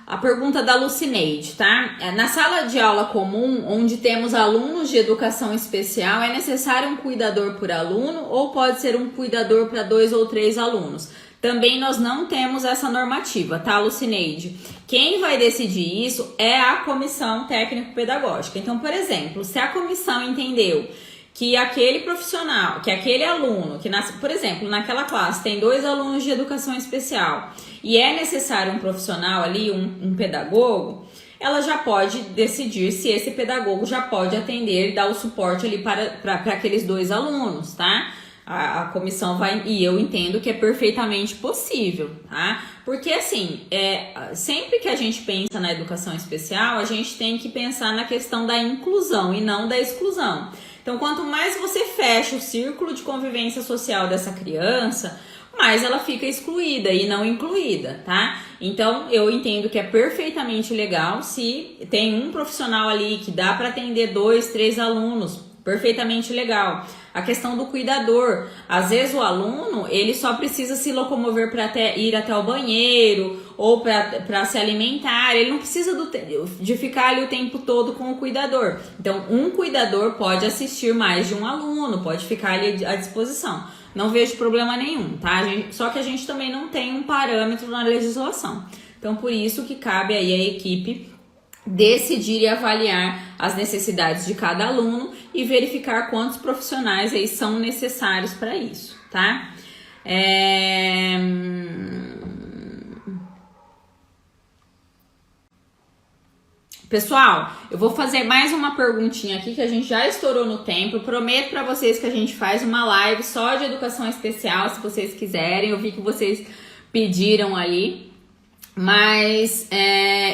A pergunta da Lucineide, tá? Na sala de aula comum, onde temos alunos de educação especial, é necessário um cuidador por aluno ou pode ser um cuidador para 2 ou 3 alunos? Também nós não temos essa normativa, tá, Lucineide? Quem vai decidir isso é a comissão técnico-pedagógica. Então, por exemplo, se a comissão entendeu que aquele profissional, que aquele aluno, por exemplo, naquela classe tem 2 alunos de educação especial e é necessário um profissional ali, um pedagogo, ela já pode decidir se esse pedagogo já pode atender e dar o suporte ali para aqueles 2 alunos, tá? A comissão vai, e eu entendo que é perfeitamente possível, tá? Porque assim, sempre que a gente pensa na educação especial, a gente tem que pensar na questão da inclusão e não da exclusão. Então, quanto mais você fecha o círculo de convivência social dessa criança, mais ela fica excluída e não incluída, tá? Então, eu entendo que é perfeitamente legal se tem um profissional ali que dá para atender 2, 3 alunos, perfeitamente legal. A questão do cuidador, às vezes o aluno, ele só precisa se locomover para ir até o banheiro ou para se alimentar, ele não precisa de ficar ali o tempo todo com o cuidador. Então, um cuidador pode assistir mais de um aluno, pode ficar ali à disposição. Não vejo problema nenhum, tá? Só que a gente também não tem um parâmetro na legislação. Então, por isso que cabe aí a equipe decidir e avaliar as necessidades de cada aluno e verificar quantos profissionais aí são necessários para isso, tá? Pessoal, eu vou fazer mais uma perguntinha aqui que a gente já estourou no tempo. Eu prometo para vocês que a gente faz uma live só de educação especial, se vocês quiserem. Eu vi que vocês pediram aí, mas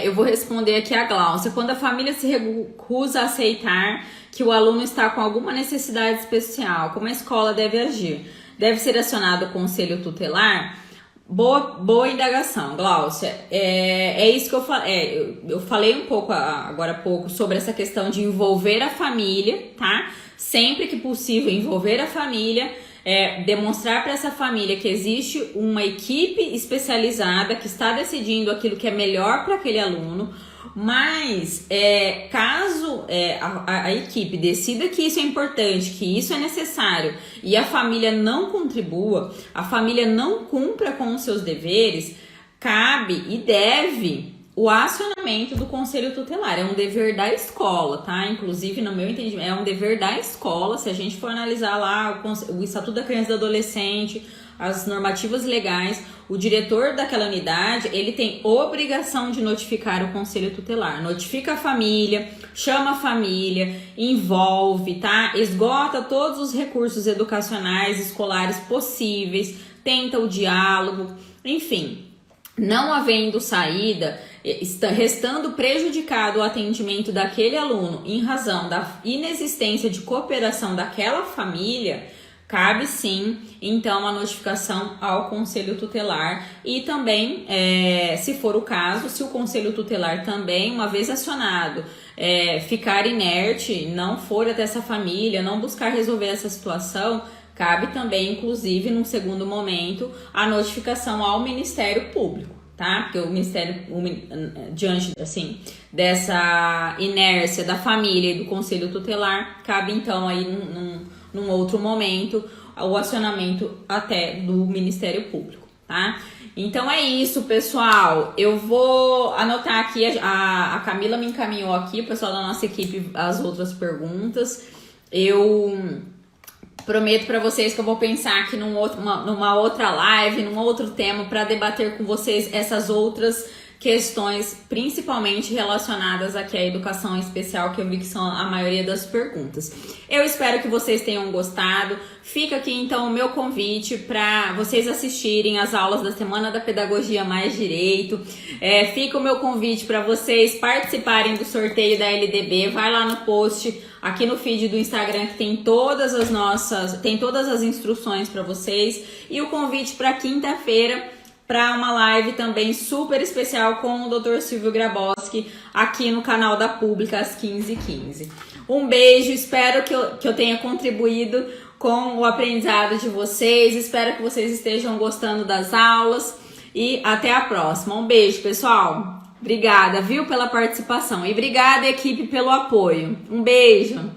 eu vou responder aqui a Gláucia. Quando a família se recusa a aceitar que o aluno está com alguma necessidade especial, como a escola deve agir? Deve ser acionado o conselho tutelar? Boa indagação, Gláucia. É isso que eu falei. Eu falei um pouco agora há pouco sobre essa questão de envolver a família, tá? Sempre que possível, envolver a família, demonstrar para essa família que existe uma equipe especializada que está decidindo aquilo que é melhor para aquele aluno. Mas caso a equipe decida que isso é importante, que isso é necessário e a família não contribua, a família não cumpra com os seus deveres, cabe e deve o acionamento do conselho tutelar. É um dever da escola, tá? Inclusive, no meu entendimento, é um dever da escola. Se a gente for analisar lá o Estatuto da Criança e do Adolescente, as normativas legais, o diretor daquela unidade, ele tem obrigação de notificar o conselho tutelar. Notifica a família, chama a família, envolve, tá? Esgota todos os recursos educacionais, escolares possíveis, tenta o diálogo, enfim. Não havendo saída, restando prejudicado o atendimento daquele aluno em razão da inexistência de cooperação daquela família, cabe sim, então, a notificação ao conselho tutelar e também, se for o caso, se o conselho tutelar também, uma vez acionado, ficar inerte, não for até essa família, não buscar resolver essa situação, cabe também, inclusive, num segundo momento, a notificação ao Ministério Público, tá? Porque o Ministério, diante, assim, dessa inércia da família e do conselho tutelar, cabe então aí num outro momento o acionamento até do Ministério Público, tá? Então é isso, pessoal. Eu vou anotar aqui, a Camila me encaminhou aqui, o pessoal da nossa equipe, as outras perguntas. Eu prometo para vocês que eu vou pensar aqui numa outra live, num outro tema, para debater com vocês essas outras questões, principalmente relacionadas aqui à educação especial, que eu vi que são a maioria das perguntas. Eu espero que vocês tenham gostado. Fica aqui então o meu convite para vocês assistirem as aulas da Semana da Pedagogia Mais Direito. Fica o meu convite para vocês participarem do sorteio da LDB. Vai lá no post aqui no feed do Instagram que tem todas as instruções para vocês, e o convite para quinta-feira para uma live também super especial com o Dr. Silvio Grabowski aqui no canal da Pública às 15h15. Um beijo, espero que eu tenha contribuído com o aprendizado de vocês, espero que vocês estejam gostando das aulas e até a próxima. Um beijo, pessoal. Obrigada, viu, pela participação, e obrigada, equipe, pelo apoio. Um beijo.